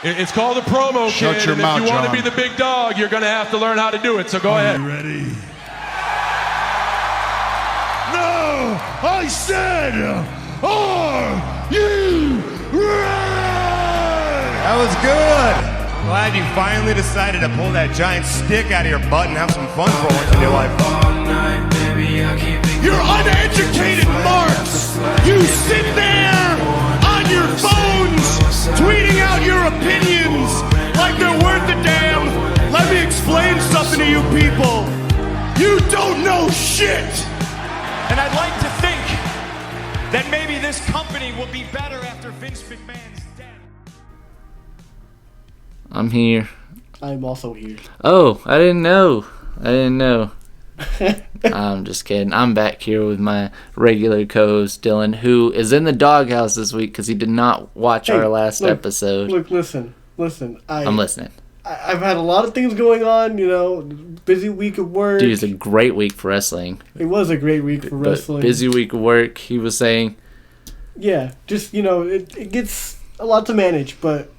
It's called a promo, Shut kid. your And mouth, if you want to John. be the big dog, you're going to have to learn how to do it. So go ahead. You ready? No! I said, are you ready? That was good. Glad you finally decided to pull that giant stick out of your butt and have some fun for once in your life. You're uneducated marks! You sit there on your phones tweeting out your opinions like they're worth a damn. Let me explain something to you people. You don't know shit! And I'd like to think that maybe this company will be better after Vince McMahon's death. I'm here. I'm also here. Oh, I didn't know. I'm just kidding. I'm back here with my regular co-host, Dylan, who is in the doghouse this week because he did not watch our last episode. Look, listen. I'm listening. I've had a lot of things going on, busy week of work. Dude, it's a great week for wrestling. It was a great week for wrestling. Busy week of work, he was saying. Yeah, just, it gets a lot to manage, but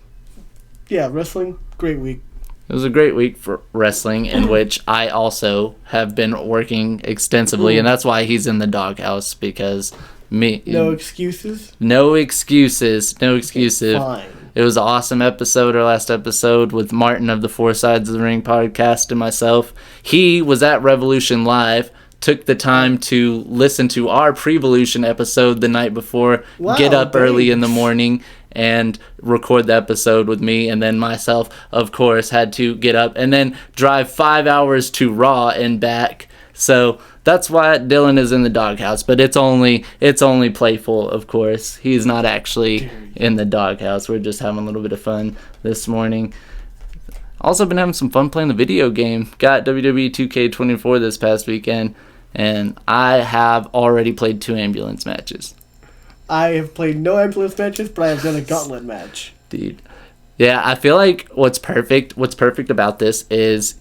yeah, wrestling, great week. It was a great week for wrestling in which I also have been working extensively, and that's why he's in the doghouse, because No excuses? No excuses. Fine. It was an awesome episode, our last episode, with Martin of the Four Sides of the Ring podcast and myself. He was at Revolution Live, took the time to listen to our Prevolution episode the night before, get up early in the morning, and record the episode with me, and then myself, of course, had to get up and then drive 5 hours to Raw and back. So that's why Dylan is in the doghouse, but it's only playful, of course. He's not actually in the doghouse. We're just having a little bit of fun this morning. Also been having some fun playing the video game. Got WWE 2K24 this past weekend, and I have already played 2 ambulance matches. I have played no ambulance matches, but I have done a gauntlet match. Dude. Yeah, I feel like what's perfect about this is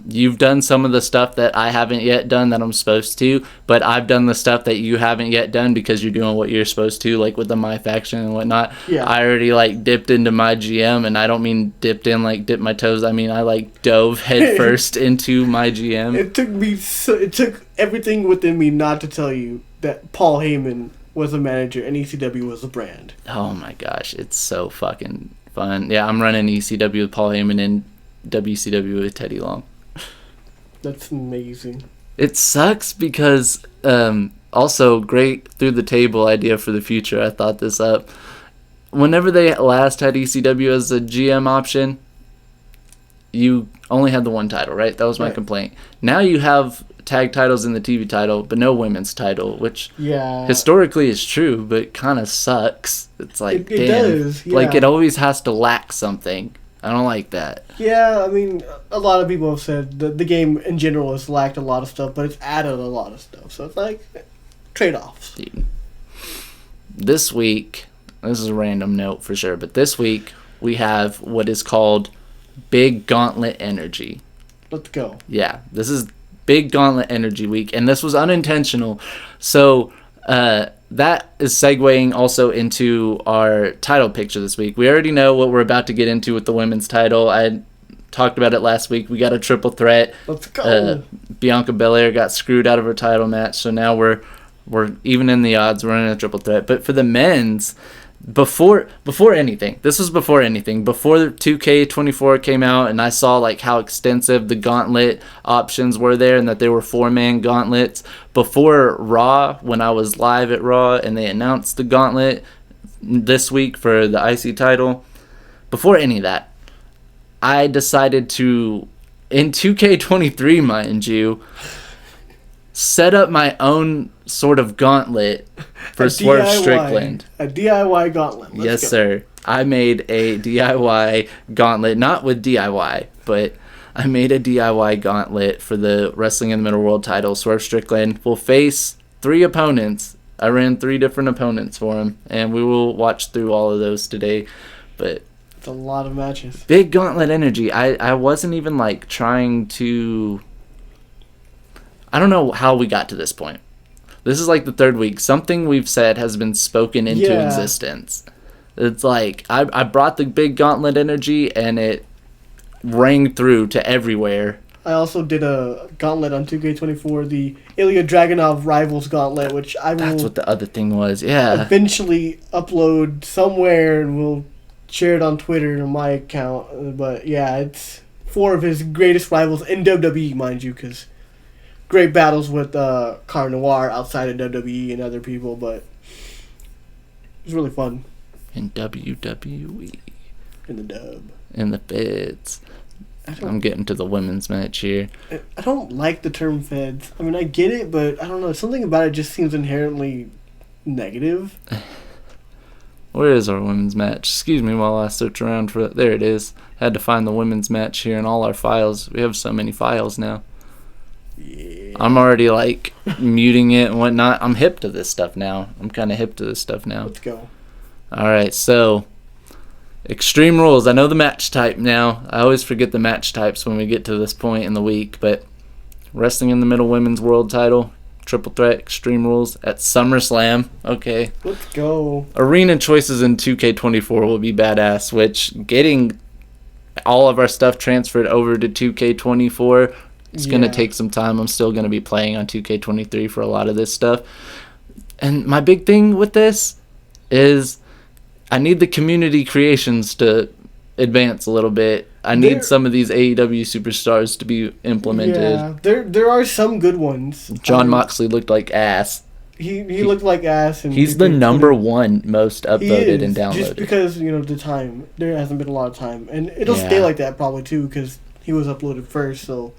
you've done some of the stuff that I haven't yet done that I'm supposed to, but I've done the stuff that you haven't yet done because you're doing what you're supposed to, like with the My Faction and whatnot. Yeah. I already dipped into my GM, and I don't mean dipped in like dip my toes. I mean I dove head first into my GM. It took everything within me not to tell you that Paul Heyman was a manager and ECW was a brand. Oh my gosh, it's so fucking fun. Yeah, I'm running ECW with Paul Heyman and WCW with Teddy Long. That's amazing. It sucks because also great through the table idea for the future. I thought this up. Whenever they last had ECW as a GM option, you only had the one title, right? That was my complaint. Now you have tag titles in the TV title, but no women's title, which historically is true, but kind of sucks. It's like, it does. Yeah. It always has to lack something. I don't like that. Yeah, I mean, a lot of people have said the game in general has lacked a lot of stuff, but it's added a lot of stuff. So it's like trade-offs. Dude. This week, this is a random note for sure, but this week we have what is called Big Gauntlet Energy. Let's go. Yeah, this is Big Gauntlet Energy Week, and this was unintentional. So that is segueing also into our title picture this week. We already know what we're about to get into with the women's title. I talked about it last week. We got a triple threat. Let's go. Bianca Belair got screwed out of her title match, so now we're even in the odds. We're in a triple threat. But for the men's, before anything, this was before anything. Before 2K24 came out, and I saw how extensive the gauntlet options were there, and that they were 4-man gauntlets. Before Raw, when I was live at Raw, and they announced the gauntlet this week for the IC title. Before any of that, I decided to, in 2K23, mind you, set up my own sort of gauntlet for Swerve Strickland. A DIY gauntlet. Yes, sir. I made a DIY gauntlet, not with DIY, but I made a DIY gauntlet for the Wrestling in the Middle World title. Swerve Strickland will face 3 opponents. I ran 3 different opponents for him, and we will watch through all of those today. But it's a lot of matches. Big Gauntlet Energy. I wasn't even trying to... I don't know how we got to this point. This is the 3rd week. Something we've said has been spoken into existence. It's like I brought the big Gauntlet energy, and it rang through to everywhere. I also did a Gauntlet on 2K24, the Ilya Dragunov Rivals Gauntlet, which I That's will what the other thing was. Yeah. eventually upload somewhere, and we'll share it on Twitter on my account. But yeah, it's 4 of his greatest rivals in WWE, mind you, because great battles with Car Noir outside of WWE and other people, but it was really fun. In WWE. In the dub. In the feds. I'm getting to the women's match here. I don't like the term feds. I mean, I get it, but I don't know. Something about it just seems inherently negative. Where is our women's match? Excuse me while I search around for it. There it is. Had to find the women's match here in all our files. We have so many files now. Yeah. I'm already like muting it and whatnot. I'm hip to this stuff now. I'm kind of hip to this stuff now. Let's go. Alright, so Extreme Rules. I know the match type now. I always forget the match types when we get to this point in the week, but Wrestling in the Middle Women's World Title, Triple Threat, Extreme Rules at SummerSlam. Okay. Let's go. Arena choices in 2K24 will be badass, which getting all of our stuff transferred over to 2K24 is going to take some time. I'm still going to be playing on 2K23 for a lot of this stuff. And my big thing with this is I need the community creations to advance a little bit. I need some of these AEW superstars to be implemented. Yeah, there are some good ones. John Moxley looked like ass. He looked like ass. And He's the number 1 most upvoted and downloaded. Just because, the time. There hasn't been a lot of time. And it'll stay like that probably too, because he was uploaded first, so.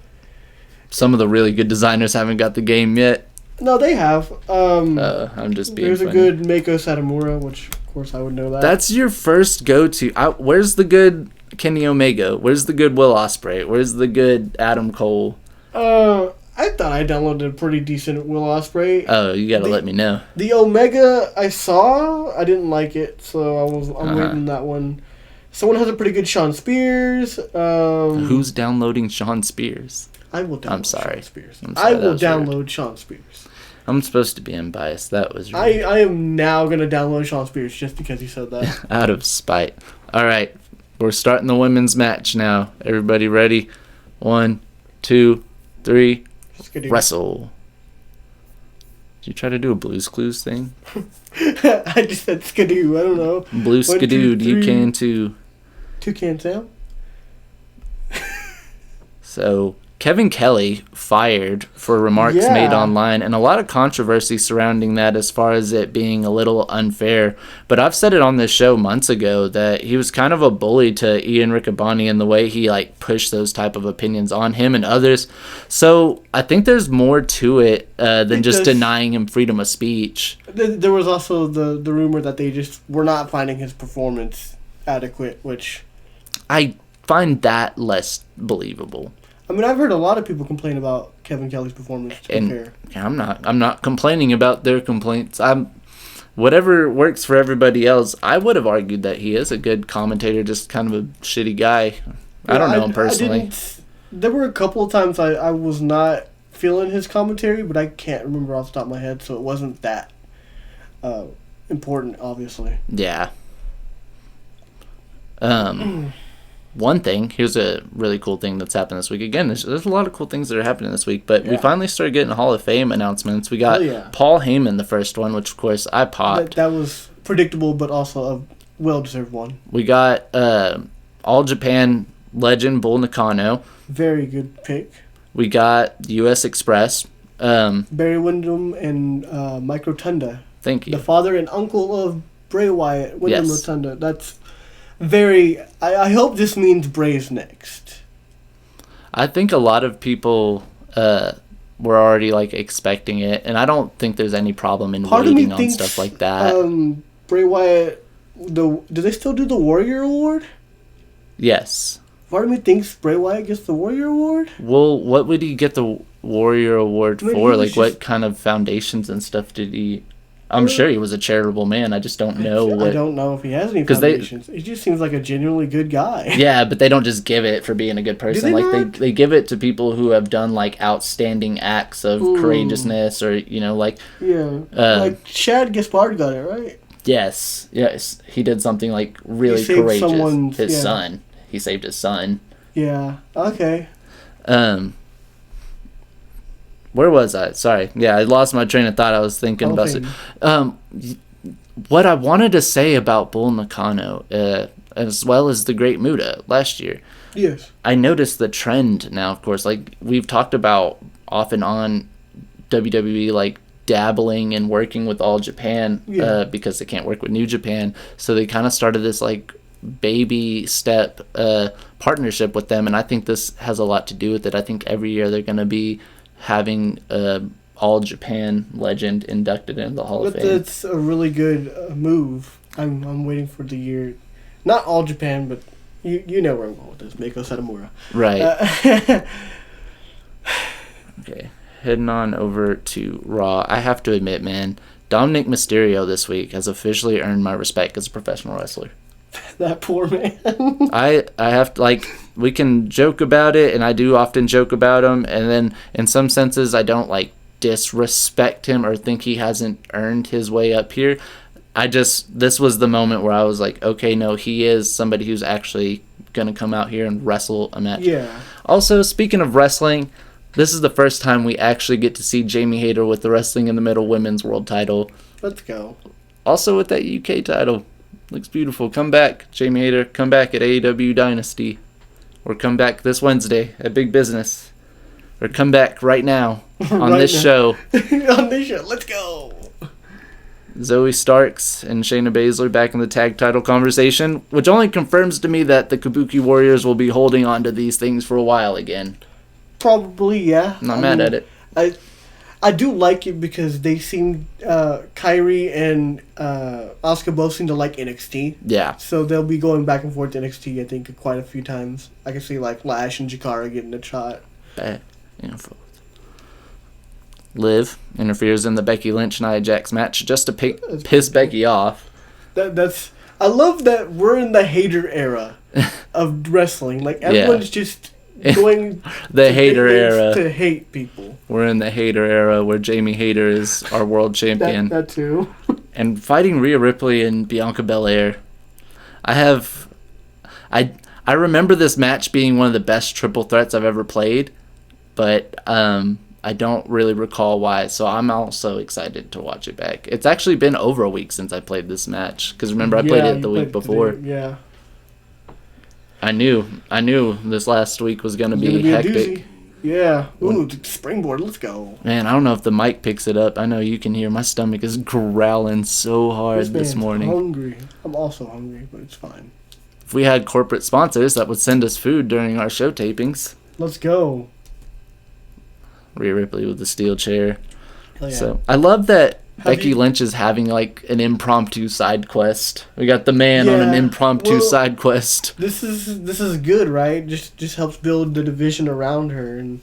Some of the really good designers haven't got the game yet. No, they have. I'm just being There's funny. a good Mako Satomura, which, of course, I would know that. That's your first go-to. Where's the good Kenny Omega? Where's the good Will Ospreay? Where's the good Adam Cole? I thought I downloaded a pretty decent Will Ospreay. Oh, you gotta let me know. The Omega I saw, I didn't like it, so I'm waiting on that one. Someone has a pretty good Sean Spears. Who's downloading Sean Spears? I will download I'm sorry. Sean Spears. I'm sorry, I will that was download rude. Sean Spears. I'm supposed to be unbiased. That was rude. I am now going to download Sean Spears just because he said that. Out of spite. All right, we're starting the women's match now. Everybody ready? 1, 2, 3. Wrestle. Did you try to do a Blue's Clues thing? I just said skidoo. I don't know. Blue 1, 2, Skidoo, you 3. can too. Toucan Sam? So, Kevin Kelly fired for remarks made online, and a lot of controversy surrounding that as far as it being a little unfair. But I've said it on this show months ago that he was kind of a bully to Ian Riccaboni in the way he pushed those type of opinions on him and others. So I think there's more to it than just denying him freedom of speech. There was also the rumor that they just were not finding his performance adequate, which I find that less believable. I mean, I've heard a lot of people complain about Kevin Kelly's performance. And I'm not complaining about their complaints. Whatever works for everybody else. I would have argued that he is a good commentator, just kind of a shitty guy. I don't know him personally. There were a couple of times I was not feeling his commentary, but I can't remember off the top of my head, so it wasn't that important, obviously. Yeah. One thing, here's a really cool thing that's happened this week. Again, there's a lot of cool things that are happening this week, but we finally started getting Hall of Fame announcements. We got Paul Heyman, the first one, which, of course, I popped. That was predictable, but also a well-deserved one. We got All Japan legend Bull Nakano. Very good pick. We got U.S. Express. Barry Windham and Mike Rotunda. Thank you. The father and uncle of Bray Wyatt, Windham Rotunda. That's very... I hope this means Bray's next. I think a lot of people were already expecting it, and I don't think there's any problem in waiting on stuff like that. Bray Wyatt... Do they still do the Warrior Award? Yes. Part of me thinks Bray Wyatt gets the Warrior Award. Well, what would he get the Warrior Award for? What kind of foundations and stuff did he... I'm sure he was a charitable man. I just don't know. I don't know if he has any foundations. He just seems like a genuinely good guy. Yeah, but they don't just give it for being a good person. They give it to people who have done outstanding acts of courageousness, or like Chad Gaspard got it, right? Yes. He did something like really He saved courageous. someone's- His yeah. son. He saved his son. Yeah. Okay. Where was I? Sorry. Yeah, I lost my train of thought. I was thinking about it. What I wanted to say about Bull Nakano, as well as the Great Muta last year, Yes. I noticed the trend now, of course. Like, we've talked about off and on WWE, like, dabbling and working with All Japan because they can't work with New Japan. So they kind of started this, like, baby step partnership with them. And I think this has a lot to do with it. I think every year they're going to be having All Japan legend inducted into the Hall of But Fame. that's a really good move. I'm waiting for the year. Not All Japan, but you know where I'm going with this. Mako Satomura. Right. Okay. Heading on over to Raw. I have to admit, man, Dominic Mysterio this week has officially earned my respect as a professional wrestler. That poor man. I have to, like, we can joke about it, and I do often joke about him, and then in some senses I don't, like, disrespect him or think he hasn't earned his way up here. This was the moment where I was like, okay, no, he is somebody who's actually going to come out here and wrestle a match. Yeah. Also, speaking of wrestling, this is the first time we actually get to see Jamie Hayter with the Wrestling in the Middle Women's World title. Let's go. Also with that UK title. Looks beautiful. Come back, Jamie Hayter. Come back at AEW Dynasty. Or come back this Wednesday at Big Business. Or come back right now on Right this now. show. On this show. Let's go. Zoe Starks and Shayna Baszler back in the tag title conversation, which only confirms to me that the Kabuki Warriors will be holding on to these things for a while again. Probably, yeah. I'm not mad at it. I do like it because they seem Kyrie and Asuka both seem to like NXT. Yeah. So they'll be going back and forth to NXT, I think, quite a few times. I can see like Lash and Jakara getting a shot. Back and forth. Liv interferes in the Becky Lynch Nia Jax match just to piss Becky off. I love that we're in the hater era of wrestling. Like everyone's just going The to hater big leagues era. to hate people. We're in the Hayter era where Jamie Hayter is our world champion. That too. And fighting Rhea Ripley and Bianca Belair. I remember this match being one of the best triple threats I've ever played, but I don't really recall why, so I'm also excited to watch it back. It's actually been over a week since I played this match, because remember I played it the week before. Yeah. I knew this last week was going to be Gonna be a hectic. doozy. Yeah. Ooh, springboard. Let's go. Man, I don't know if the mic picks it up. I know you can hear my stomach is growling so hard this man's morning. Hungry. I'm also hungry, but it's fine. If we had corporate sponsors that would send us food during our show tapings. Let's go. Rhea Ripley with the steel chair. Hell yeah. So I love that Becky you- Lynch is having like an impromptu side quest. We got the man on an Yeah, impromptu well- side quest. This is good, right? Just helps build the division around her, and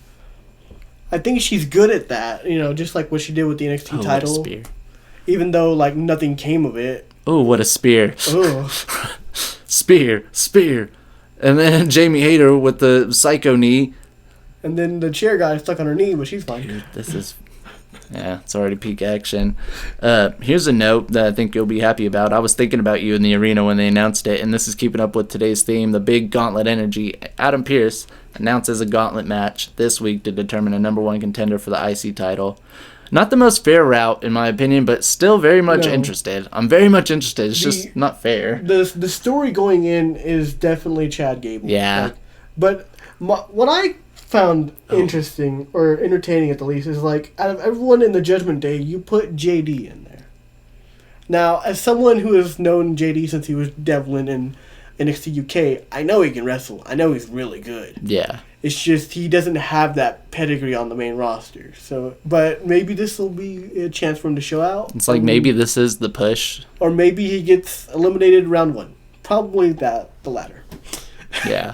I think she's good at that. You know, just like what she did with the NXT Oh, what a title. spear. Even though like nothing came of it. Oh, what a spear. Ugh. Spear. And then Jamie Hayter with the psycho knee. And then the chair got stuck on her knee, but she's fine. Dude, this is... Yeah, it's already peak action. Here's a note that I think you'll be happy about. I was thinking about you in the arena when they announced it, and this is keeping up with today's theme, the big Gauntlet energy. Adam Pearce announces a Gauntlet match this week to determine a number one contender for the IC title. Not the most fair route, in my opinion, but still very much No. interested. I'm very much interested. It's just not fair. The story going in is definitely Chad Gable. Yeah. Like, but what I found interesting, or entertaining at the least, is like, out of everyone in the Judgment Day, you put JD in there. Now, as someone who has known JD since he was Devlin in NXT UK, I know he can wrestle. I know he's really good. Yeah. It's just he doesn't have that pedigree on the main roster. So, but maybe this will be a chance for him to show out. It's like maybe this is the push. Or maybe he gets eliminated round one. Probably the latter. Yeah.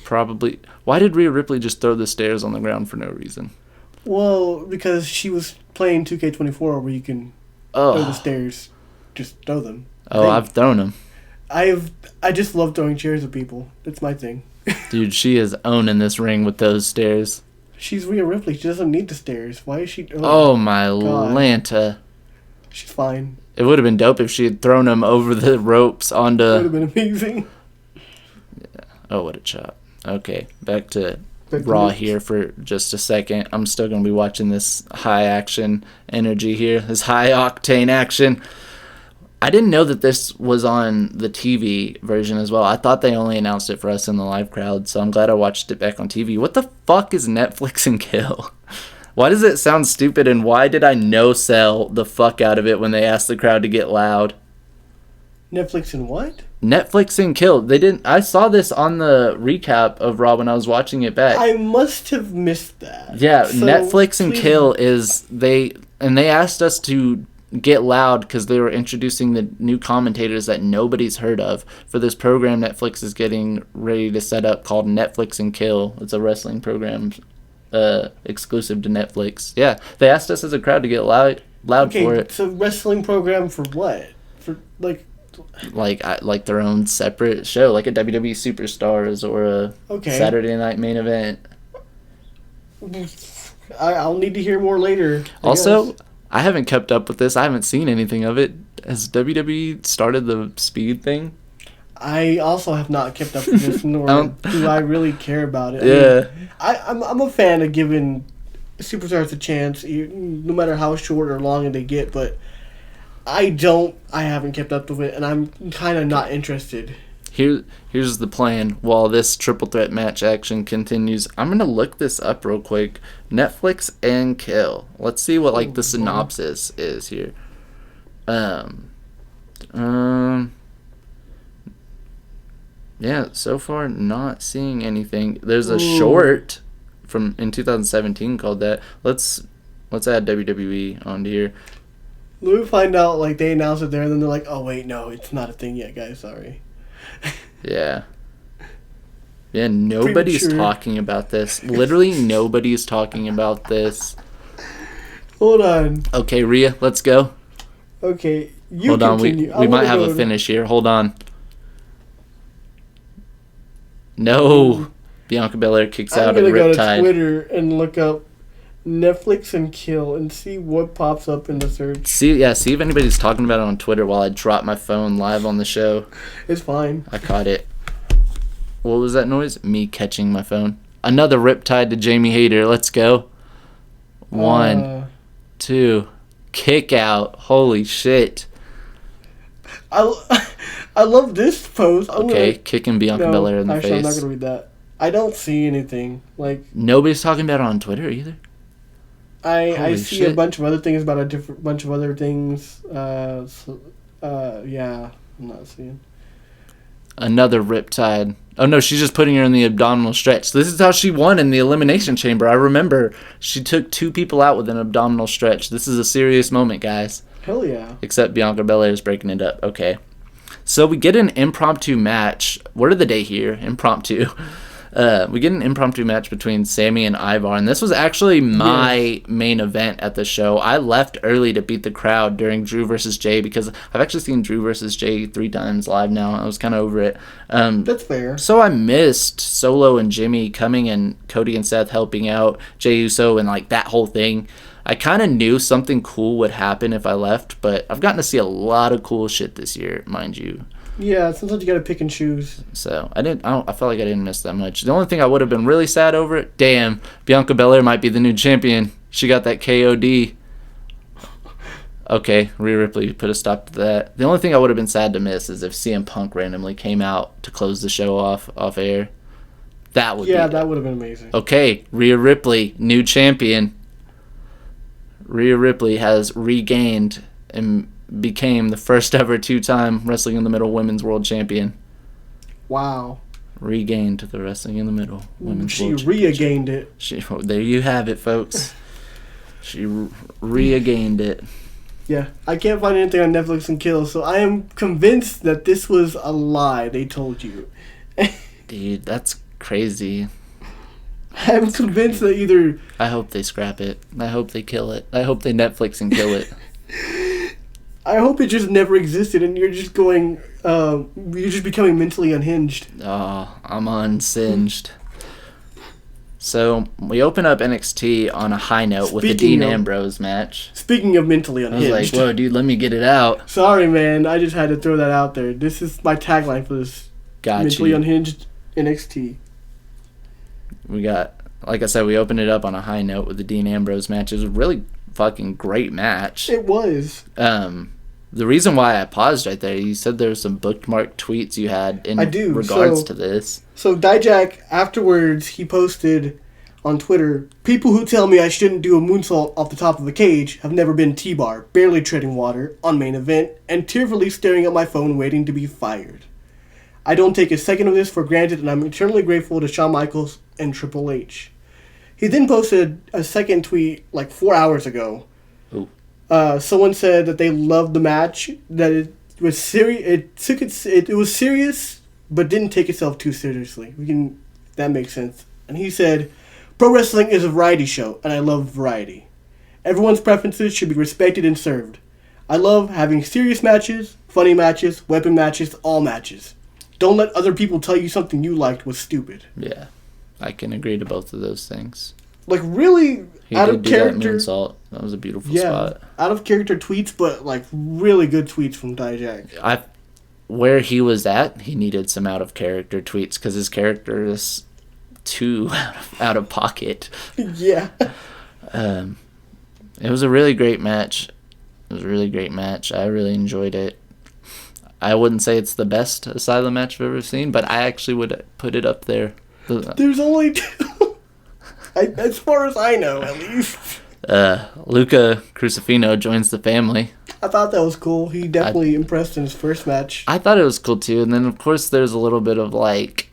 Probably. Why did Rhea Ripley just throw the stairs on the ground for no reason? Well, because she was playing 2K24 where you can throw the Oh, stairs, just throw them. I've thrown him. I just love throwing chairs at people. That's my thing. Dude, she is owning this ring with those stairs. She's Rhea Ripley. She doesn't need the stairs. Why is she? Oh my God. Lanta. She's fine. It would have been dope if she had thrown him over the ropes onto... It would have been amazing. Oh, what a chop. Okay, back to Back to Raw this. here for just a second. I'm still going to be watching this high action energy here, this high octane action. I didn't know that this was on the TV version as well. I thought they only announced it for us in the live crowd, so I'm glad I watched it back on TV. What the fuck is Netflix and Kill? Why does it sound stupid, and why did I no-sell the fuck out of it when they asked the crowd to get loud? Netflix and what? Netflix and Kill. They didn't. I saw this on the recap of Raw when I was watching it back. I must have missed that. Yeah, So, Netflix and please- Kill is they asked us to get loud because they were introducing the new commentators that nobody's heard of for this program Netflix is getting ready to set up called Netflix and Kill. It's a wrestling program exclusive to Netflix. Yeah, they asked us as a crowd to get loud Okay, for it. so wrestling program for what? For like, Like their own separate show, like a WWE Superstars or a Okay. Saturday Night Main Event. I'll need to hear more later. I Also, guess. I haven't kept up with this. I haven't seen anything of it. Has WWE started the speed thing? I also have not kept up with this, nor do I really care about it. I'm a fan of giving superstars a chance, no matter how short or long they get. But I haven't kept up with it, and I'm kind of not interested. Here's the plan. While this triple threat match action continues, I'm gonna look this up real quick. Netflix and Kill. Let's see what the synopsis is here. Yeah, so far not seeing anything. There's a short from in 2017 called that. Let's add WWE onto here. Let me find out, they announce it there, and then they're like, oh, wait, no, it's not a thing yet, guys, sorry. Yeah. Yeah, nobody's Premature. talking about this. Literally nobody's talking about this. Hold on. Okay, Rhea, let's go. Okay, you Hold on, continue. we might have a finish here. Hold on. No. Bianca Belair kicks I'm out going of to go to Riptide. Twitter and look up Netflix and Kill and see what pops up in the search. See if anybody's talking about it on Twitter while I drop my phone live on the show. It's fine. I caught it. What was that noise? Me catching my phone. Another Riptide to Jamie Hayter. Let's go. 1, 2. Kick out. Holy shit. I love this post. Okay, kicking Bianca Belair in the actually, I'm not face. going to read that. I don't see anything. Nobody's talking about it on Twitter either. I Holy see shit. a bunch of other things about a bunch of other things. Yeah, I'm not seeing. Another Riptide. Oh no, she's just putting her in the abdominal stretch. This is how she won in the Elimination Chamber. I remember she took 2 people out with an abdominal stretch. This is a serious moment, guys. Hell yeah. Except Bianca Belair is breaking it up. Okay. So we get an impromptu match. Word of the day here, impromptu. We get an impromptu match between Sammy and Ivar, and this was actually my main event at the show. I left early to beat the crowd during Drew versus Jay because I've actually seen Drew versus Jay 3 times live now. I was kind of over it. That's fair. So I missed Solo and Jimmy coming and Cody and Seth helping out Jey Uso and that whole thing. I kind of knew something cool would happen if I left, but I've gotten to see a lot of cool shit this year, mind you. Yeah, sometimes you gotta pick and choose. So I felt like I didn't miss that much. The only thing I would have been really sad over it, damn, Bianca Belair might be the new champion. She got that KOD. Okay, Rhea Ripley put a stop to that. The only thing I would have been sad to miss is if CM Punk randomly came out to close the show off air. That would that would have been amazing. Okay, Rhea Ripley, new champion. Rhea Ripley has regained and became the first ever 2-time Wrestling in the Middle Women's World Champion. Wow. Regained the Wrestling in the Middle Women's She World Championship. regained it. There you have it, folks. She regained it. Yeah, I can't find anything on Netflix and Kill, so I am convinced that this was a lie they told you. Dude, that's crazy. I'm convinced that either... I hope they scrap it. I hope they kill it. I hope they Netflix and kill it. I hope it just never existed and you're just going... you're just becoming mentally unhinged. Oh, I'm unsinged. So we open up NXT on a high note with the Dean Ambrose match. Speaking of mentally I unhinged. was like, whoa, dude, let me get it out. Sorry, man. I just had to throw that out there. This is my tagline for this. Got mentally you. unhinged NXT. We got, like I said, we opened it up on a high note with the Dean Ambrose match. It was a really fucking great match. It was. The reason why I paused right there, you said there were some bookmarked tweets you had in regards to this. So Dijak, afterwards, he posted on Twitter, "People who tell me I shouldn't do a moonsault off the top of a cage have never been T-bar, barely treading water, on main event, and tearfully staring at my phone waiting to be fired. I don't take a second of this for granted, and I'm eternally grateful to Shawn Michaels and Triple H." He then posted a second tweet like 4 hours ago. Ooh. Someone said that they loved the match, that it was serious. It was serious, but didn't take itself too seriously. That makes sense. And he said, "Pro wrestling is a variety show, and I love variety. Everyone's preferences should be respected and served. I love having serious matches, funny matches, weapon matches, all matches. Don't let other people tell you something you liked was stupid." Yeah, I can agree to both of those things. Like, really He out did of do character. that moonsault. That was a beautiful spot. Out of character tweets, but like really good tweets from Dijak. Where he was at, he needed some out of character tweets because his character is too out of pocket. Yeah. It was a really great match. I really enjoyed it. I wouldn't say it's the best Asylum match I've ever seen, but I actually would put it up there. There's only two. As far as I know, at least. Luca Crucifino joins the family. I thought that was cool. He definitely impressed in his first match. I thought it was cool too, and then of course there's a little bit of like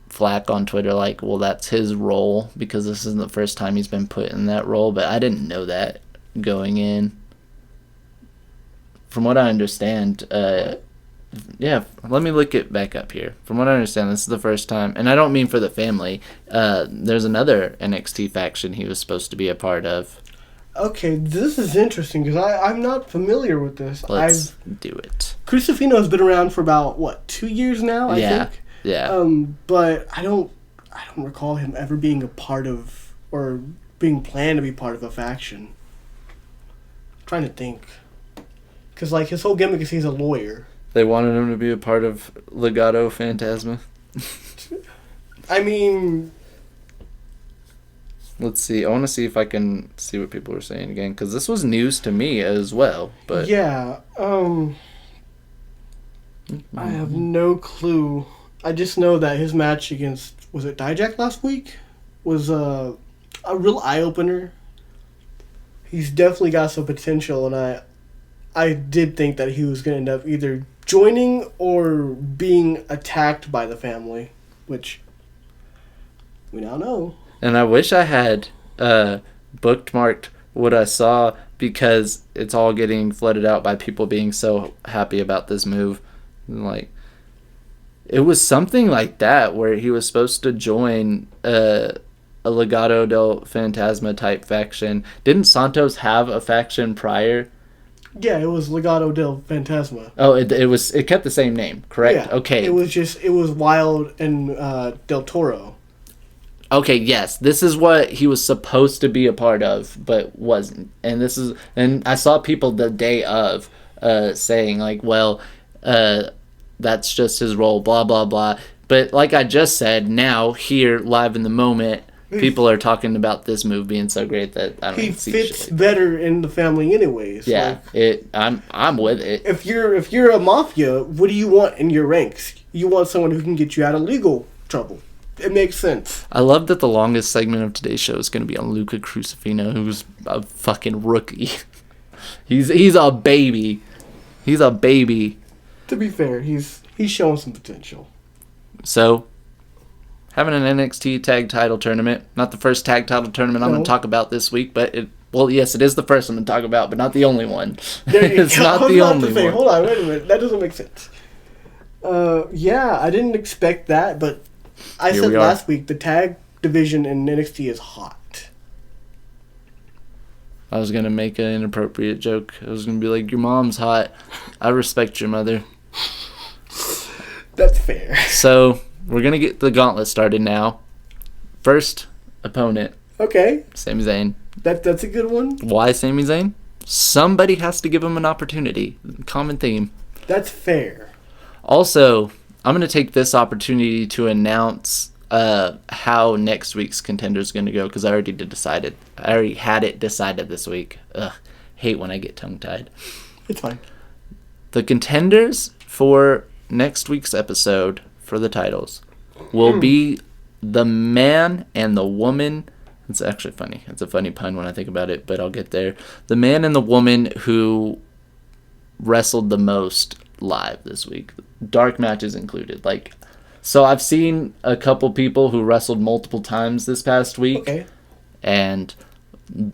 flack on Twitter, like, well, that's his role because this isn't the first time he's been put in that role, but I didn't know that going in. From what I understand, let me look it back up here. From what I understand, this is the first time, and I don't mean for the family. There's another NXT faction he was supposed to be a part of. Okay, this is interesting because I'm not familiar with this. Let's do it. Crucifino has been around for about 2 years now, I think. Yeah. But I don't recall him ever being a part of or being planned to be part of a faction. I'm trying to think, because like his whole gimmick is he's a lawyer. They wanted him to be a part of Legado Fantasma. I mean, let's see. I want to see if I can see what people are saying again, because this was news to me as well. But yeah, I have no clue. I just know that his match against, was it Dijak last week, was a real eye opener. He's definitely got some potential, and I did think that he was going to end up either joining or being attacked by the family, which we now know. And I wish I had bookmarked what I saw, because it's all getting flooded out by people being so happy about this move. Like, it was something like that where he was supposed to join a Legado del Fantasma type faction. Didn't Santos have a faction prior? Yeah, it was Legado del Fantasma. Oh, it kept the same name, correct? Yeah, okay. It was Wild and Del Toro. Okay, yes, this is what he was supposed to be a part of, but wasn't. And I saw people the day of saying like, well, that's just his role, blah blah blah. But like I just said, now here live in the moment, people are talking about this move being so great that I don't He see fits shit. better in the family anyways. Yeah, I'm with it. If you're a mafia, what do you want in your ranks? You want someone who can get you out of legal trouble. It makes sense. I love that the longest segment of today's show is going to be on Luca Crucifino, who's a fucking rookie. He's a baby. He's a baby. To be fair, he's showing some potential. So, having an NXT tag title tournament. Not the first tag title tournament I'm going to talk about this week, but yes, it is the first I'm going to talk about, but not the only one. It's not the only one. Hold on, wait a minute. That doesn't make sense. Yeah, I didn't expect that, but I said last week the tag division in NXT is hot. I was going to make an inappropriate joke. I was going to be like, your mom's hot. I respect your mother. That's fair. So, we're going to get the Gauntlet started now. First opponent, Okay, Sami Zayn. that's a good one. Why Sami Zayn? Somebody has to give him an opportunity. Common theme. That's fair. Also, I'm going to take this opportunity to announce how next week's contender is going to go because I already had it decided this week. Ugh, hate when I get tongue-tied. It's fine. The contenders for next week's episode for the titles will be the man and the woman. It's actually funny. It's a funny pun when I think about it, but I'll get there. The man and the woman who wrestled the most live this week. Dark matches included. So I've seen a couple people who wrestled multiple times this past week. Okay. And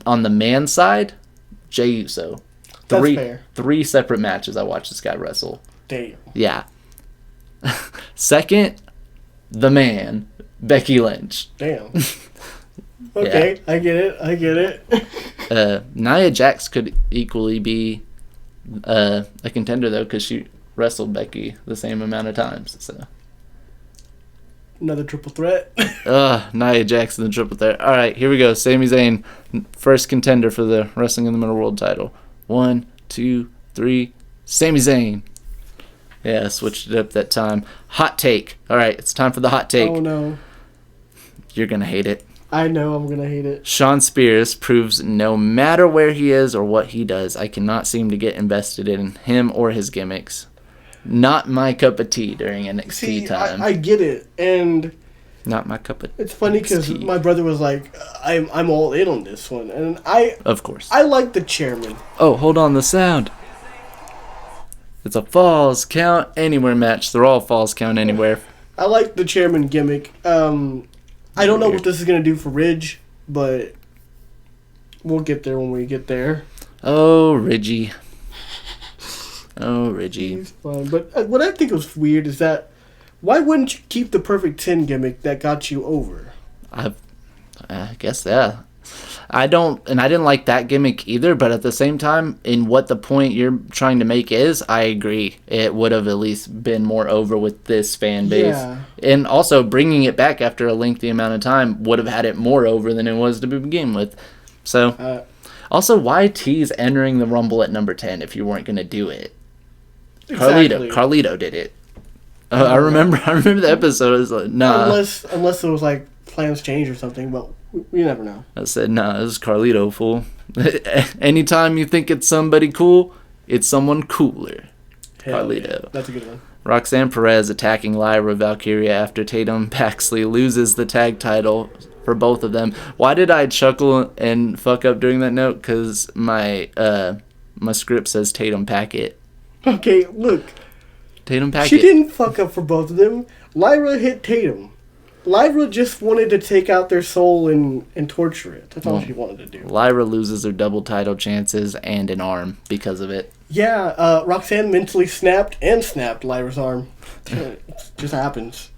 on the man side, Jey Uso. That's fair. 3 separate matches I watched this guy wrestle. Damn. Yeah. Second, the man, Becky Lynch. Damn. Okay, I get it. Nia Jax could equally be a contender, though, because she wrestled Becky the same amount of times. So Another triple threat. Nia Jax and the triple threat. All right, here we go. Sami Zayn, first contender for the Wrestling in the Middle World title. 1, 2, 3. Sami Zayn. Yeah, switched it up that time. Hot take. All right, it's time for the hot take. Oh, no. You're going to hate it. I know I'm going to hate it. Shawn Spears proves no matter where he is or what he does, I cannot seem to get invested in him or his gimmicks. Not my cup of tea during NXT time. I get it, and Not my cup of it's funny because tea. my brother was like, "I'm all in on this one," and Of course. I like the chairman. Oh, hold on, the sound. It's a Falls Count Anywhere match. They're all Falls Count Anywhere. I like the chairman gimmick. I don't know what this is gonna do for Ridge, but we'll get there when we get there. Oh, Ridgie. Oh, Ridgie. He's fine. But what I think was weird is that why wouldn't you keep the Perfect 10 gimmick that got you over? I guess, yeah. I didn't like that gimmick either, but at the same time, in what the point you're trying to make is, I agree. It would have at least been more over with this fan base. Yeah. And also, bringing it back after a lengthy amount of time would have had it more over than it was to begin with. So, also, why tease entering the Rumble at number 10 if you weren't going to do it? Exactly. Carlito did it. I remember the episode. It was like, nah. Unless it was like plans change or something, but you never know. I said, nah, this is Carlito, fool. Anytime you think it's somebody cool, it's someone cooler. Hell Carlito. yeah. That's a good one. Roxanne Perez attacking Lyra Valkyria after Tatum Paxley loses the tag title for both of them. Why did I chuckle and fuck up during that note? Because my script says Tatum Packet. Okay, look. Tatum Packet. She didn't fuck up for both of them. Lyra hit Tatum. Lyra just wanted to take out their soul and torture it. That's all she wanted to do. Lyra loses her double title chances and an arm because of it. Yeah, Roxanne mentally snapped Lyra's arm. It just happens.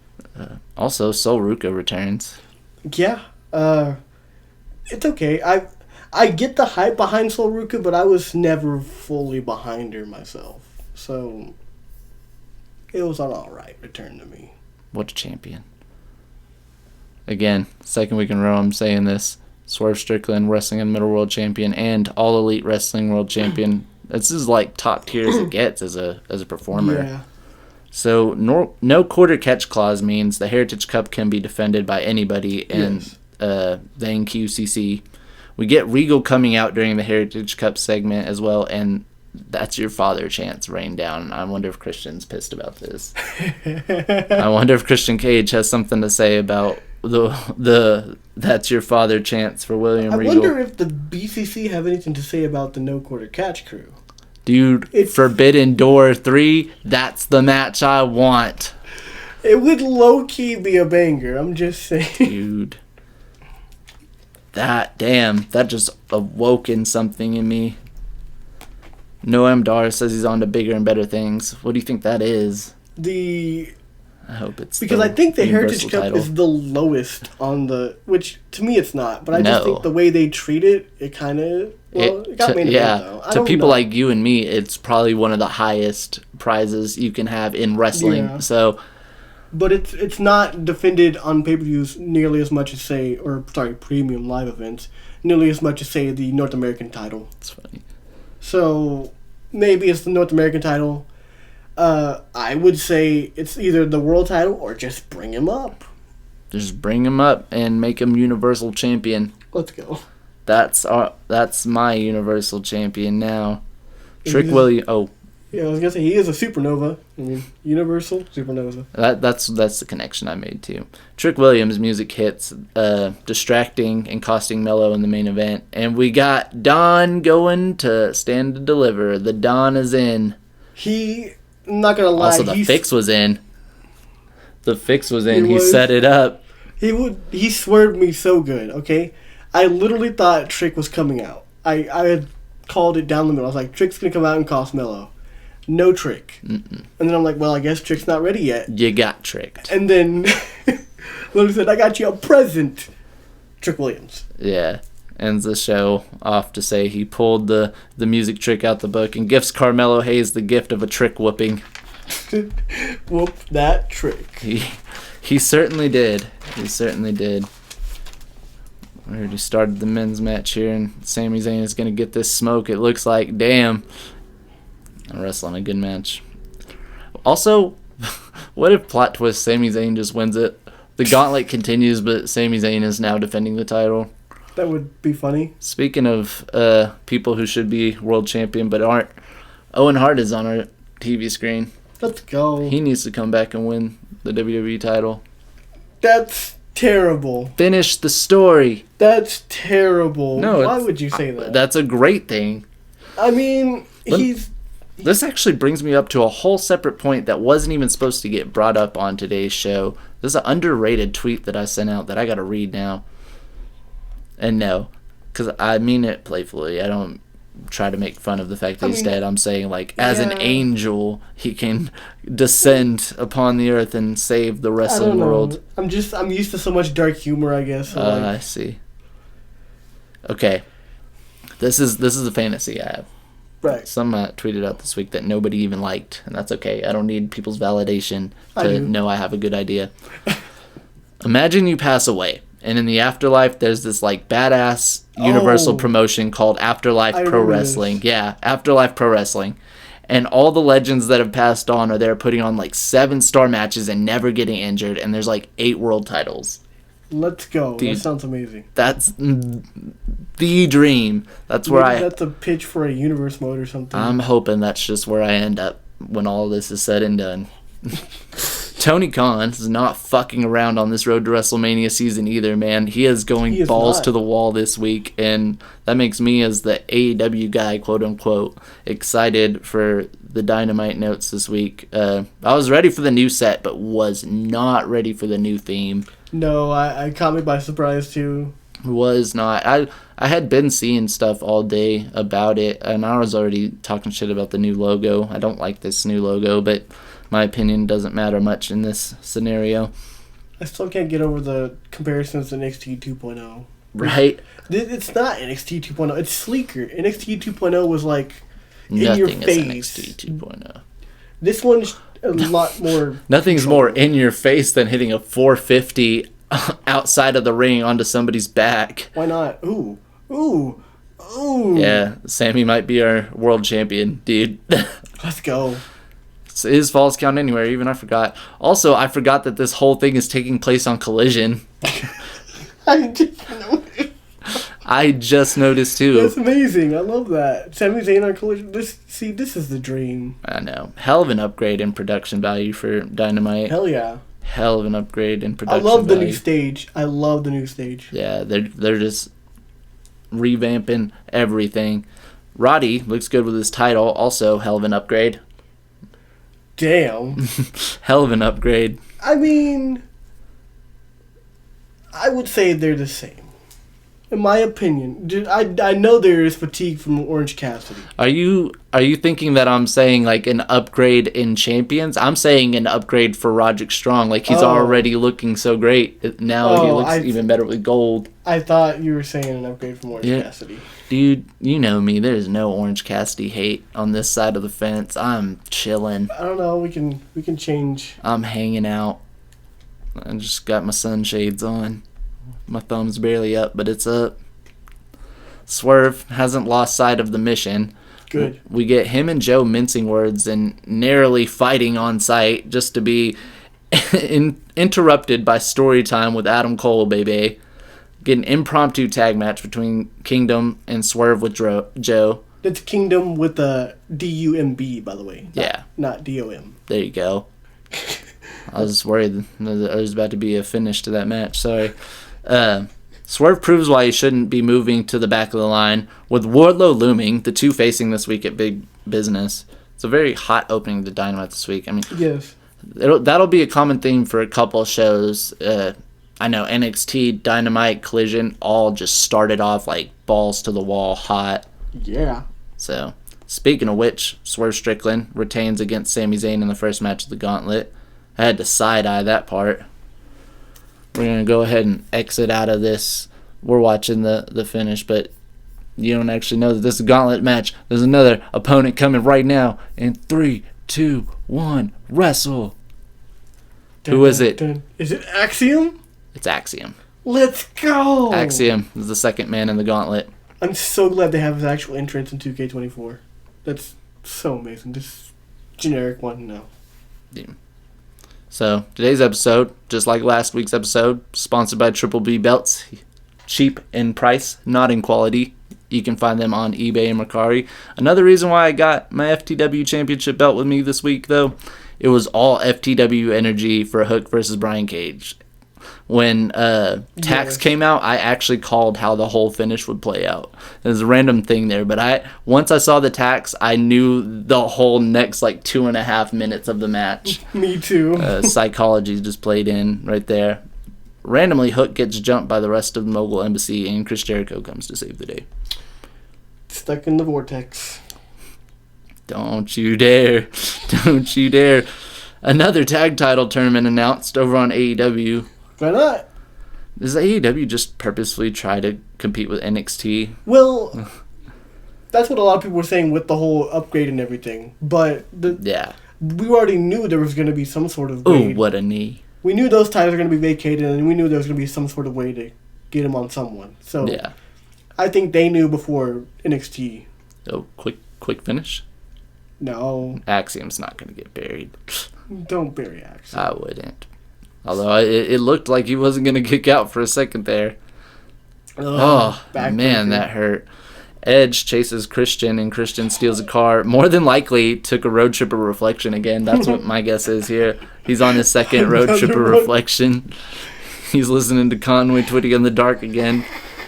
Also, Sol Ruka returns. Yeah, it's okay. I get the hype behind Sol Ruka, but I was never fully behind her myself. So, it was an alright return to me. What a champion. Again, second week in a row I'm saying this. Swerve Strickland, Wrestling in the Middle World Champion, and All Elite Wrestling World Champion. This is like top tier as it gets as a performer. Yeah. So no quarter catch clause means the Heritage Cup can be defended by anybody in the NQCC. We get Regal coming out during the Heritage Cup segment as well, and That's Your Father chants rain down. I wonder if Christian's pissed about this. I wonder if Christian Cage has something to say about the That's Your Father chants for William Regal. I wonder if the BCC have anything to say about the No Quarter Catch crew. Dude, Forbidden Door 3, that's the match I want. It would low-key be a banger, I'm just saying. Dude. That just awoken something in me. Noam Dar says he's on to bigger and better things. What do you think that is? I hope it's because I think the Heritage Cup is the lowest on the, which to me it's not, but I just think the way they treat it, it kind of, it got me in the head, though. To people like you and me, it's probably one of the highest prizes you can have in wrestling. Yeah. So but it's not defended on pay-per-views nearly as much as premium live events, nearly as much as the North American title. It's funny. So maybe it's the North American title. I would say it's either the world title or just bring him up. Just bring him up and make him Universal Champion. Let's go. That's my Universal Champion now. Trick Williams. Oh, yeah, I was gonna say he is a supernova. I mean, Universal supernova. that's the connection I made too. Trick Williams' music hits, distracting and costing Mello in the main event, and we got Don going to Stand to Deliver. The Don is in. I'm not gonna lie. Also, the Fix was in. The Fix was in. He was. set it up. He swerved me so good. Okay, I literally thought Trick was coming out. I had called it down the middle. I was like, Trick's gonna come out and cost Mello. No Trick. And then I'm like, well, I guess Trick's not ready yet. You got tricked. And then Lily said, I got you a present. Trick Williams. Yeah. Ends the show off to say he pulled the music trick out the book and gifts Carmelo Hayes the gift of a trick whooping. Whoop that trick. He certainly did. He certainly did. We already started the men's match here, and Sami Zayn is going to get this smoke. It looks like, damn. Wrestling a good match. Also, what if plot twist Sami Zayn just wins it? The gauntlet continues, but Sami Zayn is now defending the title. That would be funny. Speaking of people who should be world champion but aren't, Owen Hart is on our TV screen. Let's go. He needs to come back and win the WWE title. That's terrible. Finish the story. That's terrible. No, why would you say that? That's a great thing. I mean, This actually brings me up to a whole separate point that wasn't even supposed to get brought up on today's show. This is an underrated tweet that I sent out that I gotta read now. And no, because I mean it playfully. I don't try to make fun of the fact that he's dead. I'm saying, like, as an angel, he can descend upon the earth and save the wrestling world. I'm used to so much dark humor, I guess. So I see. Okay. This is a fantasy I have. Right. Some tweeted out this week that nobody even liked, and that's okay. I don't need people's validation to know I have a good idea. Imagine you pass away, and in the afterlife, there's this like badass universal promotion called Afterlife Pro Wrestling. Yeah, Afterlife Pro Wrestling. And all the legends that have passed on are there putting on like 7-star matches and never getting injured, and there's like 8 world titles. Let's go. Dude, that sounds amazing. That's the dream. That's where That's a pitch for a universe mode or something. I'm hoping that's just where I end up when all this is said and done. Tony Khan is not fucking around on this road to WrestleMania season either, man. He is going balls to the wall this week, and that makes me, as the AEW guy, quote unquote, excited for the Dynamite notes this week. I was ready for the new set, but was not ready for the new theme. No, I caught me by surprise too. Was not. I had been seeing stuff all day about it, and I was already talking shit about the new logo. I don't like this new logo, but my opinion doesn't matter much in this scenario. I still can't get over the comparisons to NXT 2.0. Right? It's not NXT 2.0. It's sleeker. NXT 2.0 was like Nothing in your is face. NXT 2.0. This one's a lot more. Nothing's more in your face than hitting a 450 outside of the ring onto somebody's back. Why not? Ooh. Yeah, Sammy might be our world champion, dude. Let's go. His falls count anywhere, even I forgot. Also, I forgot that this whole thing is taking place on Collision. I just noticed too. That's amazing. I love that. Sami Zayn on Collision. This is the dream. I know. Hell of an upgrade in production value for Dynamite. Hell yeah. Hell of an upgrade in production I love the value. new stage. I love the new stage. Yeah, they're just revamping everything. Roddy looks good with his title. Also, hell of an upgrade. Damn. Hell of an upgrade. I mean, I would say they're the same. In my opinion. Dude, I know there is fatigue from Orange Cassidy. Are you thinking that I'm saying like an upgrade in champions? I'm saying an upgrade for Roderick Strong. Like he's already looking so great. Now he looks even better with gold. I thought you were saying an upgrade from Orange Cassidy. Dude, you know me. There's no Orange Cassidy hate on this side of the fence. I'm chilling. I don't know. We can change. I'm hanging out. I just got my sunshades on. My thumb's barely up, but it's up. Swerve hasn't lost sight of the mission. Good. We get him and Joe mincing words and narrowly fighting on sight just to be interrupted by story time with Adam Cole, baby. Get an impromptu tag match between Kingdom and Swerve with Joe. That's Kingdom with the D-U-M-B, by the way. Not D-O-M. There you go. I was worried there was about to be a finish to that match. Sorry. Swerve proves why he shouldn't be moving to the back of the line. With Wardlow looming, the two facing this week at Big Business. It's a very hot opening to Dynamite this week. I mean, Yes. that'll be a common theme for a couple shows. I know NXT, Dynamite, Collision, all just started off like balls to the wall hot. Yeah. So, speaking of which, Swerve Strickland retains against Sami Zayn in the first match of the Gauntlet. I had to side-eye that part. We're going to go ahead and exit out of this. We're watching the finish, but you don't actually know that this is a Gauntlet match. There's another opponent coming right now. In 3, 2, 1, wrestle. Who is it? Is it Axiom? It's Axiom. Let's go! Axiom is the second man in the Gauntlet. I'm so glad they have his actual entrance in 2K24. That's so amazing. This generic one, no. Yeah. So, today's episode, just like last week's episode, sponsored by Triple B Belts. Cheap in price, not in quality. You can find them on eBay and Mercari. Another reason why I got my FTW Championship belt with me this week, though, it was all FTW energy for Hook versus Brian Cage. When Tax came out, I actually called how the whole finish would play out. There's a random thing there, but once I saw the Tax, I knew the whole next 2.5 minutes of the match. Me too. Psychology just played in right there. Randomly, Hook gets jumped by the rest of the Mogul Embassy, and Chris Jericho comes to save the day. Stuck in the vortex. Don't you dare. Don't you dare. Another tag title tournament announced over on AEW. Why not? Does AEW just purposefully try to compete with NXT? Well, that's what a lot of people were saying with the whole upgrade and everything. But we already knew there was going to be some sort of way. Ooh, what a knee. We knew those titles were going to be vacated, and we knew there was going to be some sort of way to get them on someone. So yeah. I think they knew before NXT. Oh, quick finish? No. Axiom's not going to get buried. Don't bury Axiom. I wouldn't. Although it looked like he wasn't going to kick out for a second there. Oh, man, that hurt. Edge chases Christian, and Christian steals a car. More than likely took a Road Tripper reflection again. That's what my guess is here. He's on his second Road Tripper reflection. He's listening to Conway Twitty in the dark again.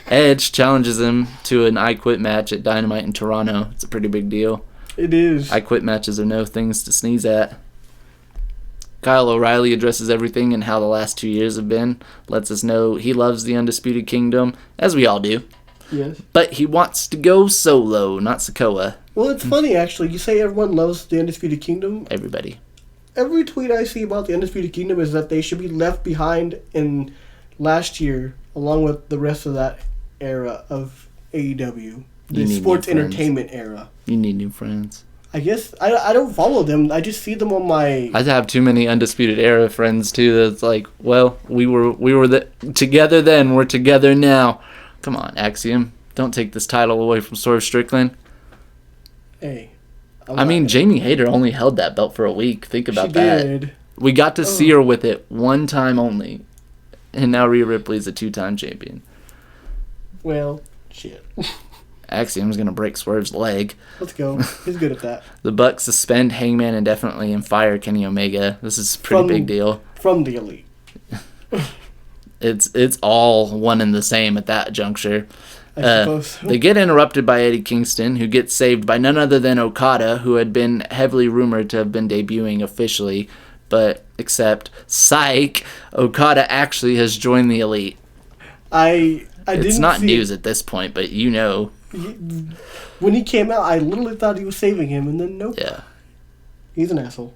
Edge challenges him to an I Quit match at Dynamite in Toronto. It's a pretty big deal. It is. I Quit matches are no things to sneeze at. Kyle O'Reilly addresses everything and how the last 2 years have been. Lets us know he loves the Undisputed Kingdom, as we all do. Yes. But he wants to go solo, not Sokoa. Well, it's funny, actually. You say everyone loves the Undisputed Kingdom. Everybody. Every tweet I see about the Undisputed Kingdom is that they should be left behind in last year, along with the rest of that era of AEW. The sports entertainment era. You need new friends. I guess I don't follow them. I just see them on my. I have too many Undisputed Era friends too. That's like, well, we were together then. We're together now. Come on, Axiom. Don't take this title away from Swerve Strickland. Hey. I mean, Jamie Hayter only held that belt for a week. Think about that. Did. We got to see her with it one time only, and now Rhea Ripley's a 2-time champion. Well, shit. Axiom's gonna break Swerve's leg. Let's go. He's good at that. The Bucks suspend Hangman indefinitely and fire Kenny Omega. This is a pretty big deal. From the Elite. It's all one and the same at that juncture. I suppose so. They get interrupted by Eddie Kingston, who gets saved by none other than Okada, who had been heavily rumored to have been debuting officially, but except psych, Okada actually has joined the Elite. It's not news at this point, but you know. When he came out, I literally thought he was saving him, and then nope. Yeah. He's an asshole.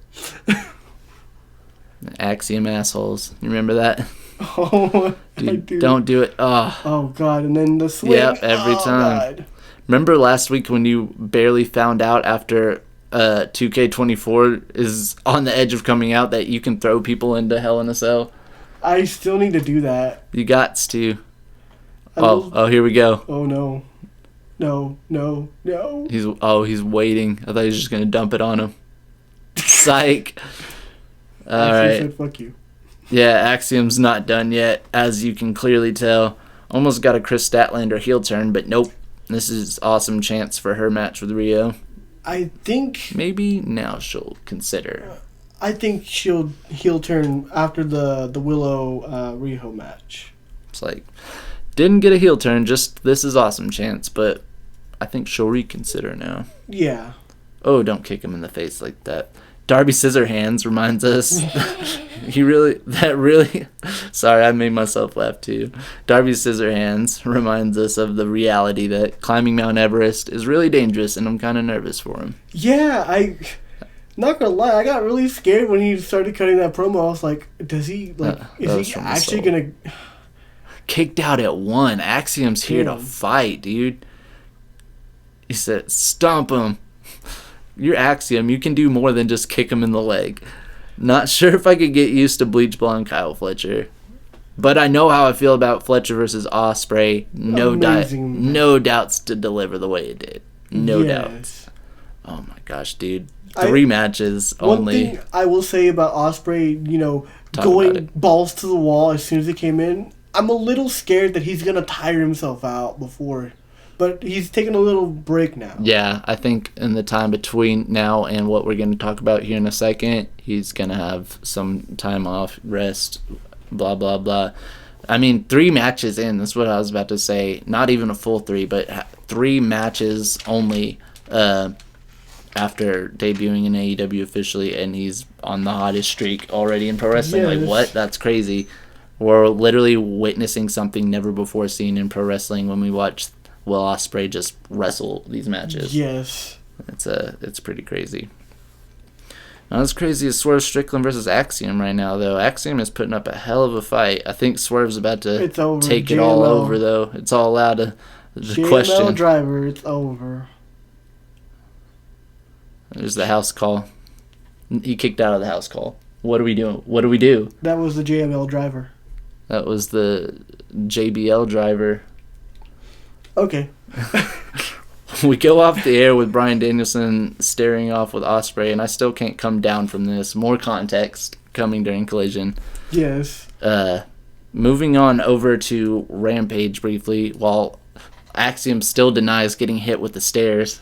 Axiom assholes. You remember that? Oh, Dude, I do. Don't do it. Oh, God. And then the swing. Yep, every time. God. Remember last week when you barely found out after 2K24 is on the edge of coming out that you can throw people into Hell in a Cell? I still need to do that. You gots to. I will- Oh, here we go. Oh no. No. He's waiting. I thought he was just gonna dump it on him. Psych. All Actually right. said, fuck you. Yeah, Axiom's not done yet, as you can clearly tell. Almost got a Chris Statlander heel turn, but nope. This is awesome chance for her match with Rio. I think Maybe now she'll consider. she'll heel turn after the Willow Riho match. It's like, didn't get a heel turn, just this is awesome chance, but I think she'll reconsider now. Yeah. Oh, don't kick him in the face like that. Darby Scissorhands reminds us. Sorry, I made myself laugh too. Darby Scissorhands reminds us of the reality that climbing Mount Everest is really dangerous, and I'm kind of nervous for him. Yeah, not gonna lie, I got really scared when he started cutting that promo. I was like, is he from the actually soul. gonna... Kicked out at 1. Axiom's here to Damn. fight, dude. He said, stomp him. You're Axiom. You can do more than just kick him in the leg. Not sure if I could get used to Bleach Blonde Kyle Fletcher. But I know how I feel about Fletcher versus Ospreay. Amazing. No doubts to deliver the way it did. No Yes. doubts. Oh my gosh, dude. 3 matches One only. thing I will say about Ospreay, Talk about going it. balls to the wall as soon as he came in, I'm a little scared that he's gonna tire himself out before. But he's taking a little break now. Yeah, I think in the time between now and what we're going to talk about here in a second, he's going to have some time off, rest, blah, blah, blah. I mean, 3 matches in, that's what I was about to say. Not even a full 3, but 3 matches only after debuting in AEW officially, and he's on the hottest streak already in pro wrestling. Yes. Like, what? That's crazy. We're literally witnessing something never before seen in pro wrestling when we watch Will Ospreay just wrestle these matches. Yes. It's pretty crazy. Not as crazy as Swerve Strickland versus Axiom right now, though. Axiom is putting up a hell of a fight. I think Swerve's about to It's over. take it all JML. over, though. It's all out of the JML question. driver, it's over. There's the house call. He kicked out of the house call. What are we doing? What do we do? That was the JML driver. That was the JBL driver. Okay. We go off the air with Bryan Danielson staring off with Ospreay, and I still can't come down from this. More context coming during Collision. Yes. Moving on over to Rampage briefly, while Axiom still denies getting hit with the stairs.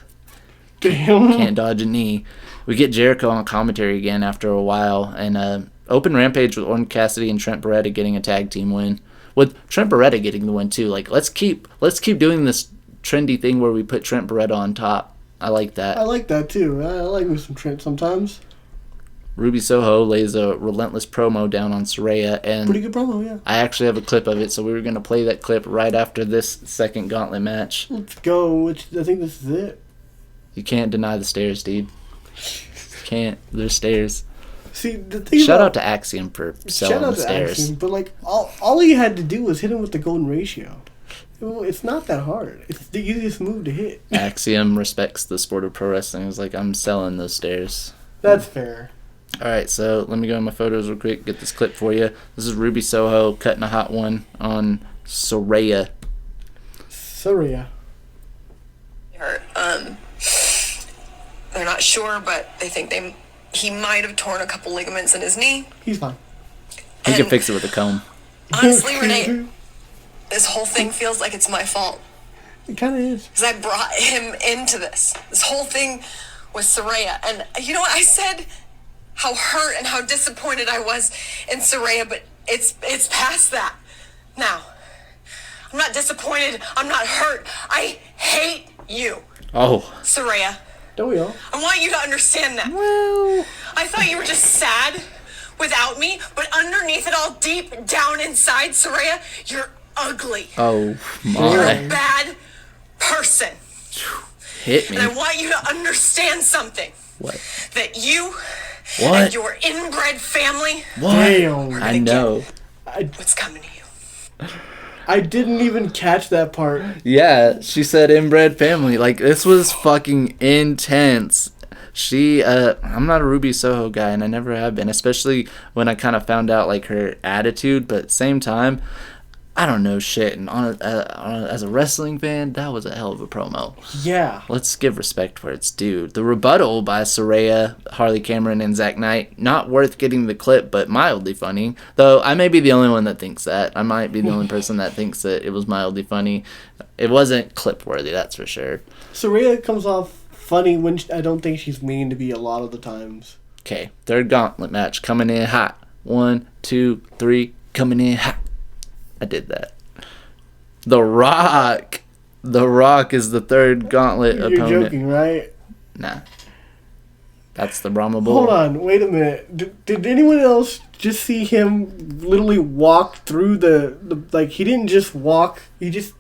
Damn. Can't dodge a knee. We get Jericho on commentary again after a while, and open Rampage with Orange Cassidy and Trent Beretta getting a tag team win. With Trent Beretta getting the win too. Like, let's keep doing this trendy thing where we put Trent Beretta on top. I like that. I like that too. I like me some Trent sometimes. Ruby Soho lays a relentless promo down on Saraya, and Pretty good promo, yeah. I actually have a clip of it, so we were going to play that clip right after this second Gauntlet match. Let's go. I think this is it. You can't deny the stairs, dude. Can't. There's stairs. See, the thing Shout about, out to Axiom for shout selling out the to stairs. Axiom, but like all he had to do was hit him with the golden ratio. It's not that hard. It's the easiest move to hit. Axiom respects the sport of pro wrestling. He's like, I'm selling those stairs. That's fair. Alright, so let me go in my photos real quick, get this clip for you. This is Ruby Soho cutting a hot one on Saraya. Saraya. hurt. They're not sure, but they think he might have torn a couple ligaments in his knee. He's fine. He can And fix it with a comb. honestly, Renee, this whole thing feels like it's my fault. It kind of is. Because I brought him into this. This whole thing with Saraya. And you know what? I said how hurt and how disappointed I was in Saraya, but it's past that now. I'm not disappointed. I'm not hurt. I hate you, Oh. Saraya. Don't we all? I want you to understand that. Well. I thought you were just sad without me, but underneath it all, deep down inside, Saraya, you're ugly. Oh You're a my. bad person. Hit me. And I want you to understand something. What? That you What? and your inbred family, What? Damn. I know. what's coming to you. I didn't even catch that part. Yeah, she said inbred family. Like, this was fucking intense. I'm not a Ruby Soho guy, and I never have been, especially when I kind of found out like her attitude. But at the same time, I don't know shit. And as a wrestling fan, that was a hell of a promo. Yeah. Let's give respect where it's due. The rebuttal by Saraya, Harley Cameron, and Zack Knight, not worth getting the clip, but mildly funny. Though I may be the only one that thinks that. I might be the only person that thinks that it was mildly funny. It wasn't clip worthy, that's for sure. Saraya comes off funny when I don't think she's mean to be a lot of the times. Okay, third gauntlet match coming in hot. 1, 2, 3, coming in hot. I did that. The Rock. The Rock is the third gauntlet You're opponent. joking, right? Nah. That's the Brahma Bull. Hold on, wait a minute. Did anyone else just see him literally walk through the like, he didn't just walk, he just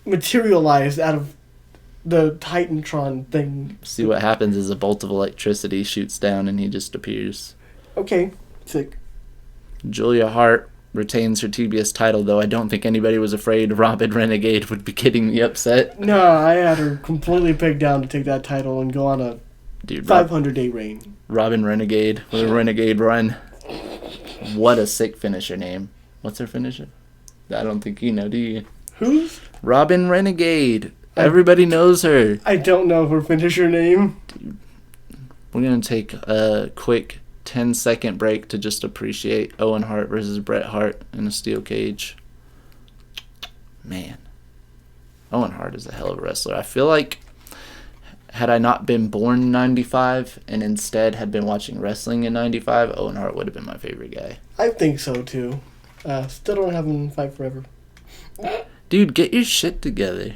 materialized out of the Titantron thing. See what happens is a bolt of electricity shoots down and he just appears. Okay, sick. Julia Hart retains her TBS title, though I don't think anybody was afraid Robin Renegade would be getting the upset. No, I had her completely pegged down to take that title and go on a 500-day reign. Robin Renegade with a Renegade run. What a sick finisher name. What's her finisher? I don't think you know, do you? Who's? Robin Renegade. Everybody knows her. I don't know her finisher name. We're going to take a quick 10-second break to just appreciate Owen Hart versus Bret Hart in a steel cage. Man. Owen Hart is a hell of a wrestler. I feel like had I not been born in 95 and instead had been watching wrestling in 95, Owen Hart would have been my favorite guy. I think so, too. Still don't have him fight forever. Dude, get your shit together.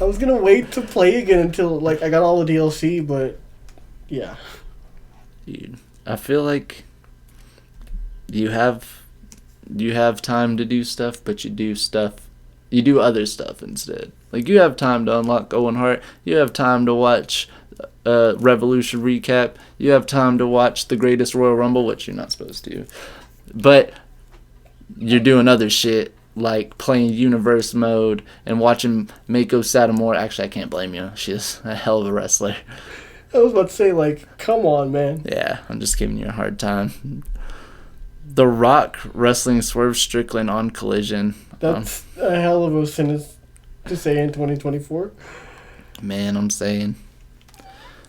I was gonna wait to play again until, like, I got all the DLC, but, yeah. Dude, I feel like you have time to do stuff, but you do other stuff instead. Like, you have time to unlock Owen Hart, you have time to watch Revolution recap, you have time to watch the Greatest Royal Rumble, which you're not supposed to, but you're doing other shit like playing Universe mode and watching Mako Satomura. Actually, I can't blame you. She's a hell of a wrestler. I was about to say, like, come on, man. Yeah, I'm just giving you a hard time. The Rock wrestling Swerve Strickland on Collision. That's a hell of a sentence to say in 2024. Man, I'm saying.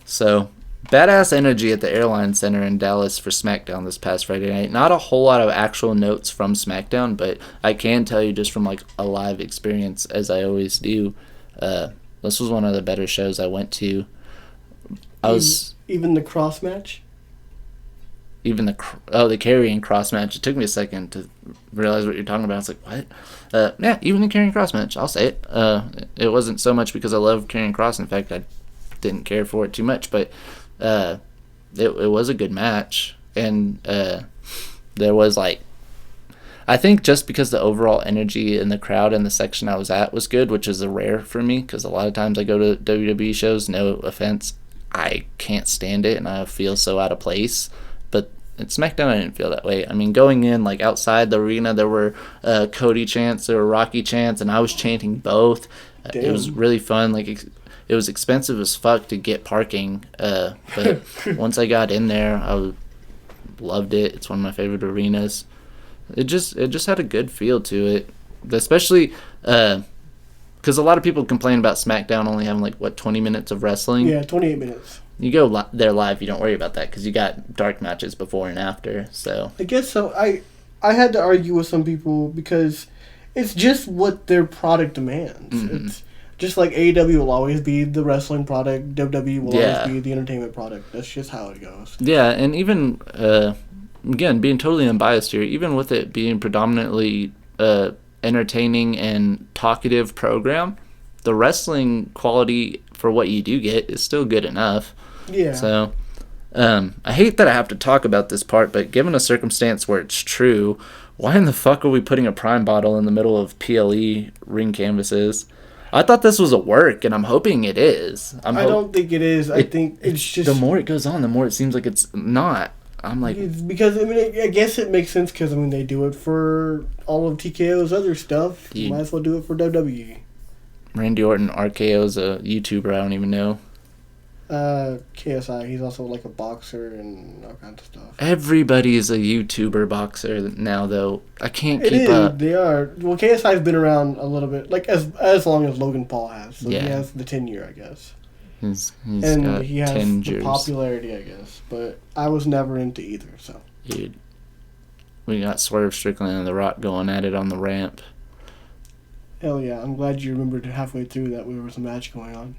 So, badass energy at the Airline Center in Dallas for SmackDown this past Friday night. Not a whole lot of actual notes from SmackDown, but I can tell you just from like a live experience, as I always do, this was one of the better shows I went to. Even the cross match? Even the carrying cross match. It took me a second to realize what you're talking about. I was like, what? Yeah, even the carrying cross match. I'll say it. It wasn't so much because I love carrying cross. In fact, I didn't care for it too much, but it was a good match. And there was like, I think just because the overall energy in the crowd and the section I was at was good, which is a rare for me because a lot of times I go to WWE shows, no offense, I can't stand it and I feel so out of place. But at SmackDown, I didn't feel that way. I mean, going in, like, outside the arena, there were Cody chants, there were Rocky chants, and I was chanting both. It was really fun. Like, it was expensive as fuck to get parking, but once I got in there, I loved it. It's one of my favorite arenas. It just had a good feel to it, especially because a lot of people complain about SmackDown only having, like, 20 minutes of wrestling? Yeah, 28 minutes. You go there live, you don't worry about that because you got dark matches before and after. So I guess so. I had to argue with some people because it's just what their product demands. Mm-hmm. It's just like AEW will always be the wrestling product, WWE will always be the entertainment product. That's just how it goes. Yeah, and even again, being totally unbiased here, even with it being predominantly entertaining and talkative program, the wrestling quality for what you do get is still good enough. Yeah. So, I hate that I have to talk about this part, but given a circumstance where it's true, why in the fuck are we putting a Prime bottle in the middle of PLE ring canvases? I thought this was a work, and I'm hoping it is. I don't think it is. I think it's just... The more it goes on, the more it seems like it's not. I'm like... It's because, I mean, I guess it makes sense because, I mean, they do it for all of TKO's other stuff. You might as well do it for WWE. Randy Orton, RKO's a YouTuber I don't even know. KSI. He's also like a boxer and all kinds of stuff. Everybody's a YouTuber boxer now, though. I can't It keep is. up. They are. Well, KSI's been around a little bit, like as long as Logan Paul has. So Yeah. he has the tenure, I guess. He's And got he has 10 the years. popularity, I guess. But I was never into either, so. Dude. We got Swerve Strickland and The Rock going at it on the ramp. Hell yeah! I'm glad you remembered halfway through that there was a match going on.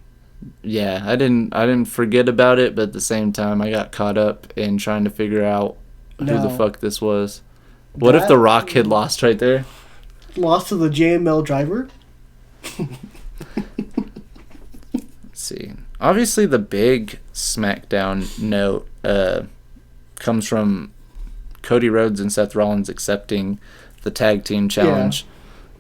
Yeah, I didn't forget about it, but at the same time, I got caught up in trying to figure out who the No. fuck this was. What if The Rock had lost right there? Lost to the JML driver. Let's see. Obviously, the big SmackDown note comes from Cody Rhodes and Seth Rollins accepting the tag team challenge,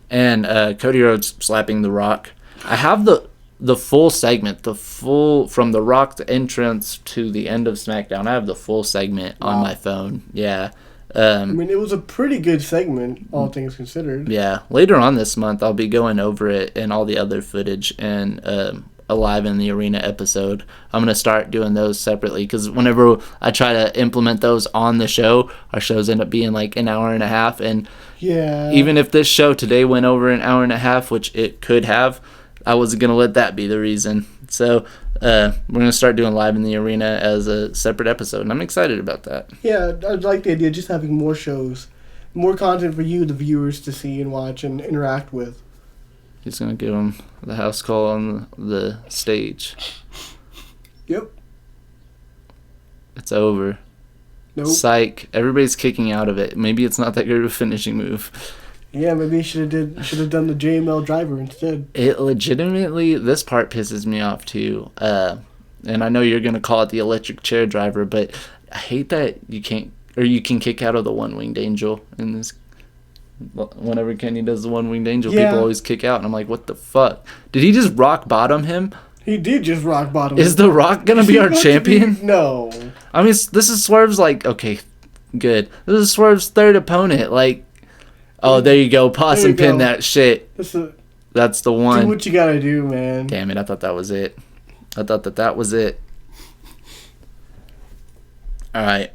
and Cody Rhodes slapping The Rock. I have the full segment, from The Rock's entrance to the end of SmackDown. I have the full segment on my phone. Yeah. I mean, it was a pretty good segment, all things considered. Yeah. Later on this month, I'll be going over it and all the other footage and a Live in the Arena episode. I'm going to start doing those separately because whenever I try to implement those on the show, our shows end up being like an hour and a half. And Yeah. even if this show today went over an hour and a half, which it could have, I wasn't going to let that be the reason. So we're going to start doing Live in the Arena as a separate episode, and I'm excited about that. Yeah, I like the idea of just having more shows, more content for you, the viewers, to see and watch and interact with. He's going to give him the house call on the stage. Yep. It's over. Nope. Psych. Everybody's kicking out of it. Maybe it's not that good of a finishing move. Yeah, maybe you should have done the JML driver instead. It legitimately, this part pisses me off too. And I know you're going to call it the electric chair driver, but I hate that you can't, or you can kick out of the one-winged angel in this. Whenever Kenny does the one-winged angel, Yeah. people always kick out, and I'm like, what the fuck? Did he just rock bottom him? He did just rock bottom. Is The Rock going to be our champion? No. I mean, this is Swerve's, like, okay, good. This is Swerve's third opponent. Like, oh, there you go. Pause There you and pin go. that shit. That's the Do one. what you gotta do, man. Damn it, I thought that was it. I thought that was it. Alright.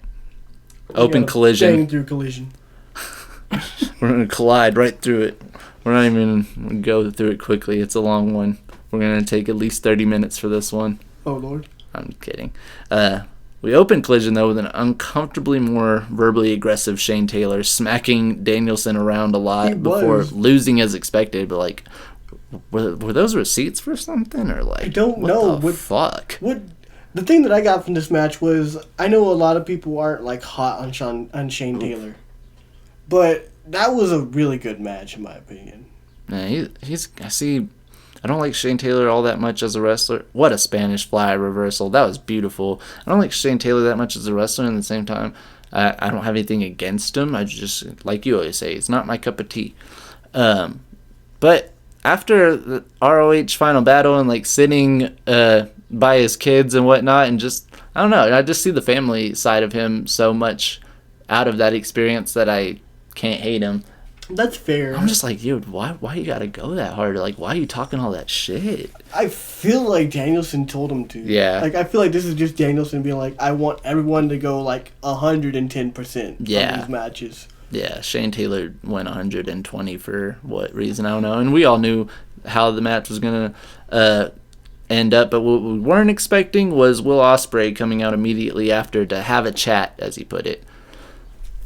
Open Bang collision. through collision. We're going to collide right through it. We're not even going to go through it quickly. It's a long one. We're going to take at least 30 minutes for this one. Oh, Lord. I'm kidding. We open collision, though, with an uncomfortably more verbally aggressive Shane Taylor smacking Danielson around a lot He before was. losing as expected. But, like, were those receipts for something? Or, like, I don't what know. the fuck? The thing that I got from this match was, I know a lot of people aren't like hot on Shane Taylor, but that was a really good match in my opinion. Man, I don't like Shane Taylor all that much as a wrestler. What a Spanish fly reversal. That was beautiful. I don't like Shane Taylor that much as a wrestler, and at the same time, I don't have anything against him. I just, like you always say, it's not my cup of tea. But after the ROH final battle and, like, sitting by his kids and whatnot, and just, I don't know, I just see the family side of him so much out of that experience that I can't hate him. That's fair. I'm just like, dude, why you gotta go that hard? Like, why are you talking all that shit? I feel like Danielson told him to. Yeah. Like, I feel like this is just Danielson being like, I want everyone to go like 110% Yeah. on these matches. Yeah, Shane Taylor went 120 for what reason, I don't know. And we all knew how the match was going to end up, but what we weren't expecting was Will Ospreay coming out immediately after to have a chat, as he put it.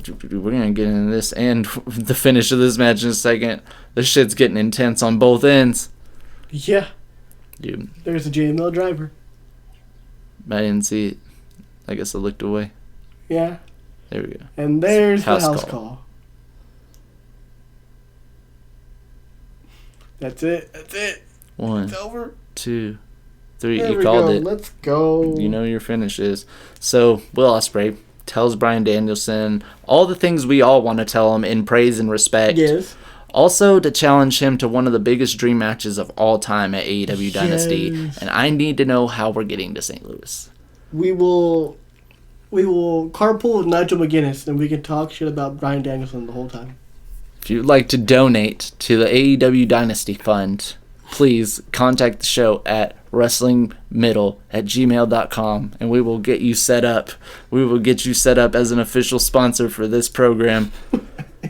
We're going to get into this and the finish of this match in a second. This shit's getting intense on both ends. Yeah. Dude, There's a JML driver. I didn't see it. I guess I looked away. Yeah. There we go. And there's House the house call. call. That's it. That's it. One, It's over. 2, 3. There You we called go. it. Let's go. You know your finish is. So, Will Ospreay tells Bryan Danielson all the things we all want to tell him in praise and respect. Yes. Also, to challenge him to one of the biggest dream matches of all time at AEW Dynasty. Yes. And I need to know how we're getting to St. Louis. We will carpool with Nigel McGuinness, and we can talk shit about Bryan Danielson the whole time. If you'd like to donate to the AEW Dynasty Fund, please contact the show at wrestlingmiddle@gmail.com, and we will get you set up. We will get you set up as an official sponsor for this program.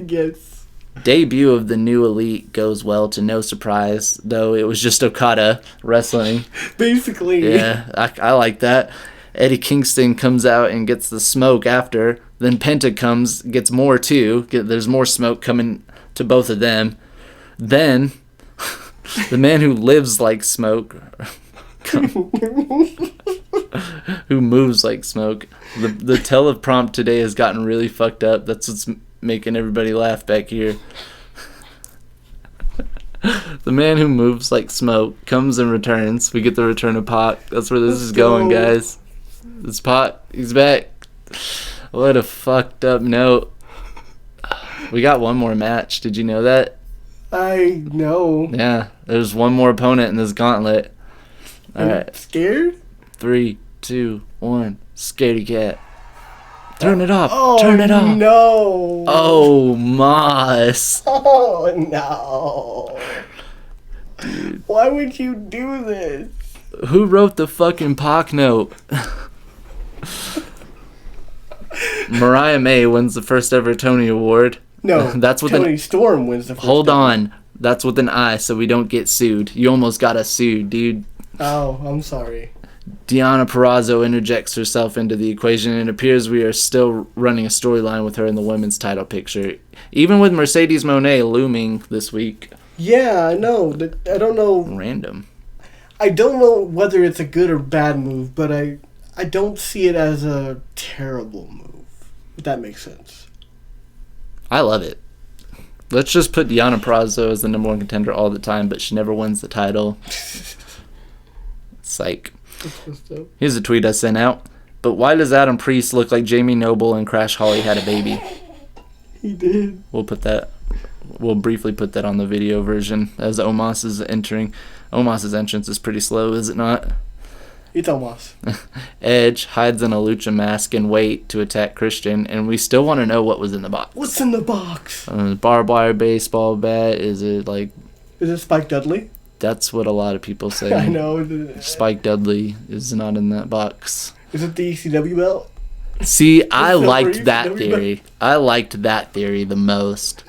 Yes. Debut of the new Elite goes well to no surprise, though it was just Okada wrestling. Basically. Yeah, I like that. Eddie Kingston comes out and gets the smoke after. Then Penta comes, gets more too. There's more smoke coming to both of them. Then the man who lives like smoke, who moves like smoke. The teleprompt today has gotten really fucked up. That's what's making everybody laugh back here. The man who moves like smoke comes and returns. We get the return of Pac. That's where this is going, guys. This Pac, he's back. What a fucked up note. We got one more match. Did you know that? I know. Yeah, there's one more opponent in this gauntlet. All right. Scared? 3, 2, 1. Scaredy cat. Turn it off. Oh, Turn it off. No. Oh, Moss. Oh, no. Dude. Why would you do this? Who wrote the fucking Pac note? Mariah May wins the first ever Tony Award. No, that's with Tony Storm wins the first. Hold ever. on. That's with an I, so we don't get sued. You almost got us sued, dude. Oh, I'm sorry. Deonna Purrazzo interjects herself into the equation, and it appears we are still running a storyline with her in the women's title picture. Even with Mercedes Moné looming this week. Yeah, I know. I don't know. Random. I don't know whether it's a good or bad move, but I don't see it as a terrible move, if that makes sense. I love it. Let's just put Deonna Purrazzo as the number one contender all the time, but she never wins the title. Psych. Here's a tweet I sent out. But why does Adam Priest look like Jamie Noble and Crash Holly had a baby? He did. We'll briefly put that on the video version as Omos is entering. Omos's entrance is pretty slow, is it not? It's Omos. Edge hides in a lucha mask and wait to attack Christian, and we still want to know what was in the box. What's in the box? Barbed wire baseball bat? Is it like... Is it Spike Dudley? That's what a lot of people say. I know. Spike Dudley is not in that box. Is it the ECW belt? See, I liked ECW that belt? theory. I liked that theory the most.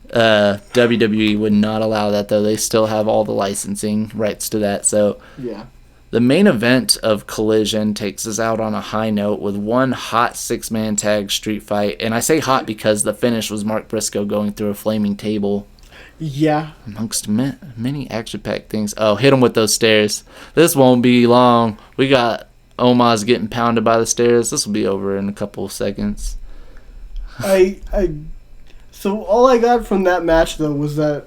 WWE would not allow that, though. They still have all the licensing rights to that. So Yeah. the main event of Collision takes us out on a high note with one hot 6-man tag street fight. And I say hot because the finish was Mark Briscoe going through a flaming table. Yeah. Amongst many action-packed things. Oh, hit him with those stairs. This won't be long. We got Omos getting pounded by the stairs. This will be over in a couple of seconds. So all I got from that match though was that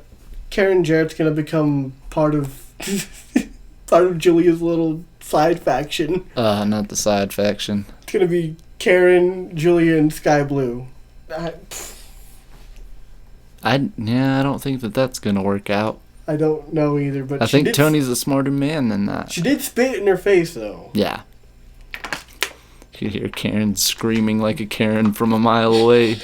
Karen Jarrett's gonna become part of Julia's little side faction. Not the side faction. It's gonna be Karen, Julia, and Sky Blue. I don't think that's gonna work out. I don't know either, but I think Tony's a smarter man than that. She did spit in her face though. Yeah. You hear Karen screaming like a Karen from a mile away.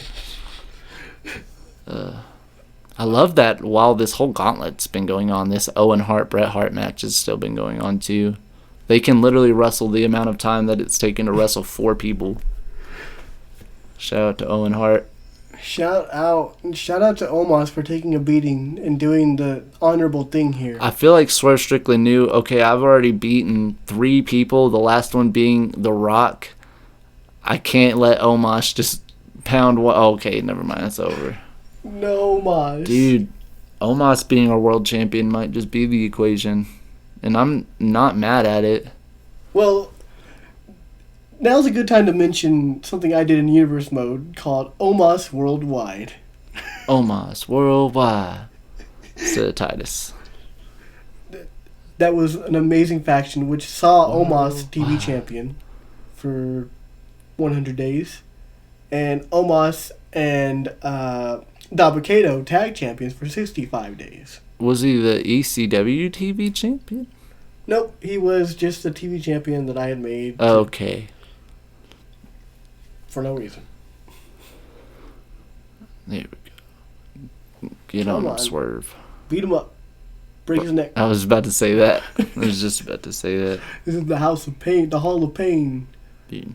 I love that while this whole gauntlet's been going on, this Owen Hart Bret Hart match has still been going on too. They can literally wrestle the amount of time that it's taken to wrestle 4 people. Shout out to Owen Hart. Shout out to Omos for taking a beating and doing the honorable thing here. I feel like Swerve Strickland knew, okay, I've already beaten 3 people, the last one being The Rock. I can't let Omos just pound one. Oh, okay, never mind, it's over. No, Omos. Dude, Omos being our world champion might just be the equation. And I'm not mad at it. Well, now's a good time to mention something I did in Universe Mode called Omos Worldwide. Omos Worldwide. Instead of Titus. That was an amazing faction which saw Omos TV champion for 100 days. And Omos and Dabakato tag champions for 65 days. Was he the ECW TV champion? Nope, he was just the TV champion that I had made. Okay. For no reason. There we go. Get on him, Swerve. Beat him up. break his neck. I was about to say that. I was just about to say that. This is the house of pain, the hall of pain. Dude.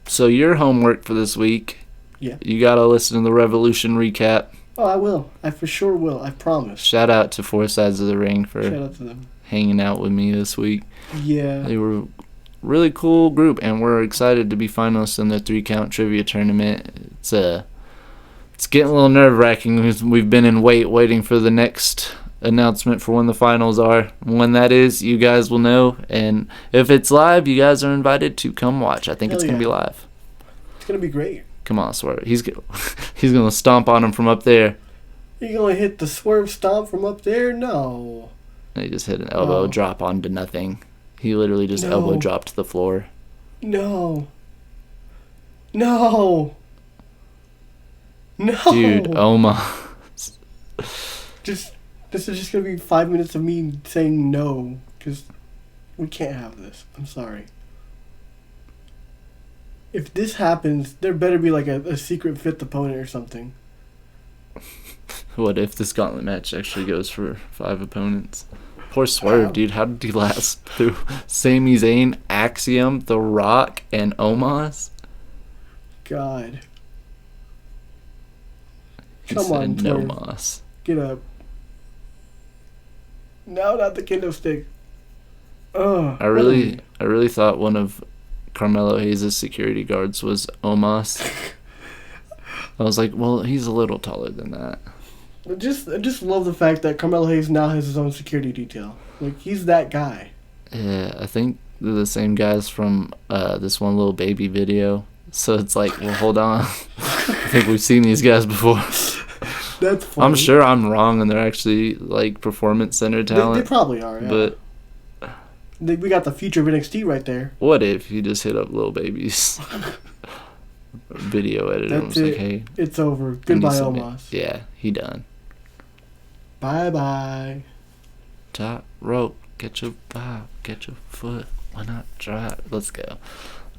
So your homework for this week, Yeah. you got to listen to the Revolution recap. Oh, I will. I for sure will. I promise. Shout out to Four Sides of the Ring Shout for out to them. hanging out with me this week. Yeah. They were a really cool group, and we're excited to be finalists in the 3-count trivia tournament. It's getting a little nerve-wracking. We've been in waiting for the next announcement for when the finals are. When that is, you guys will know. And if it's live, you guys are invited to come watch. I think it's going to be live. It's going to be great. Come on, Swerve. He's going to stomp on him from up there. You going to hit the swerve stomp from up there? No. And he just hit an elbow drop onto nothing. He literally just elbow dropped to the floor. No. No. No. Dude, oh my. This is just going to be 5 minutes of me saying no. Because we can't have this. I'm sorry. If this happens, there better be like a secret fifth opponent or something. What if this gauntlet match actually goes for 5 opponents? Poor Swerve, dude. How did he last through Sami Zayn, Axiom, The Rock, and Omos? God. He Come on, said no Swerve. Moss. Get up. No, not the kendo stick. Ugh. I really thought one of Carmelo Hayes' security guards was Omos. I was like, well, he's a little taller than that. I just love the fact that Carmelo Hayes now has his own security detail. Like, he's that guy. Yeah, I think they're the same guys from this one little baby video. So it's like, well, hold on. I think we've seen these guys before. That's funny. I'm sure I'm wrong, and they're actually like performance center talent. They probably are, yeah. But We got the future of NXT right there. what if you just hit up Lil Baby's video editor and That's was it. like, hey, It's over. I need Goodbye, some- Omos. Yeah, he done. Bye-bye. Top rope, get your bob, get your foot. Why not drop? Let's go.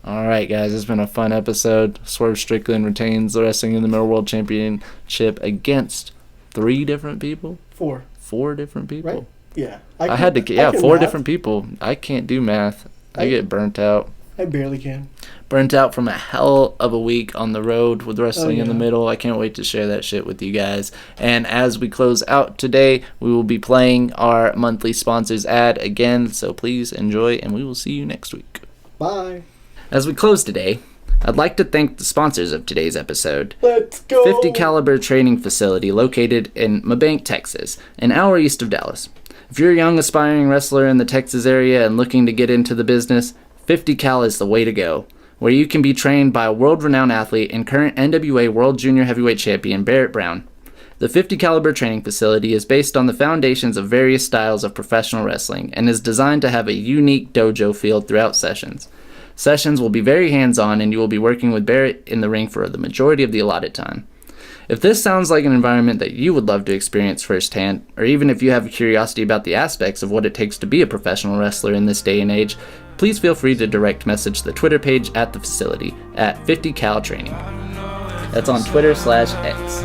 All right, guys, it's been a fun episode. Swerve Strickland retains the Wrestling in the Mirror World Championship against 3 different people? 4. 4 different people? Right? Yeah. I had to, I can 4 math. different people. I can't do math. I get burnt out. I barely can. Burnt out from a hell of a week on the road with Wrestling in the yeah. Middle. I can't wait to share that shit with you guys. And as we close out today, we will be playing our monthly sponsors ad again. So please enjoy, and we will see you next week. Bye. As we close today, I'd like to thank the sponsors of today's episode. Let's go. 50 Caliber Training Facility located in Mabank, Texas, an hour east of Dallas. If you're a young aspiring wrestler in the Texas area and looking to get into the business, 50 Cal is the way to go, where you can be trained by a world-renowned athlete and current NWA World Junior Heavyweight Champion Barrett Brown. The 50 Caliber Training Facility is based on the foundations of various styles of professional wrestling and is designed to have a unique dojo feel throughout sessions. Sessions will be very hands-on, and you will be working with Barrett in the ring for the majority of the allotted time. If this sounds like an environment that you would love to experience firsthand, or even if you have a curiosity about the aspects of what it takes to be a professional wrestler in this day and age, please feel free to direct message the Twitter page at the facility at 50Cal Training. That's on Twitter/X.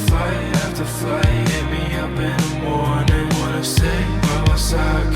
Flight after flight, hit me up in the morning. Wanna sit by my side.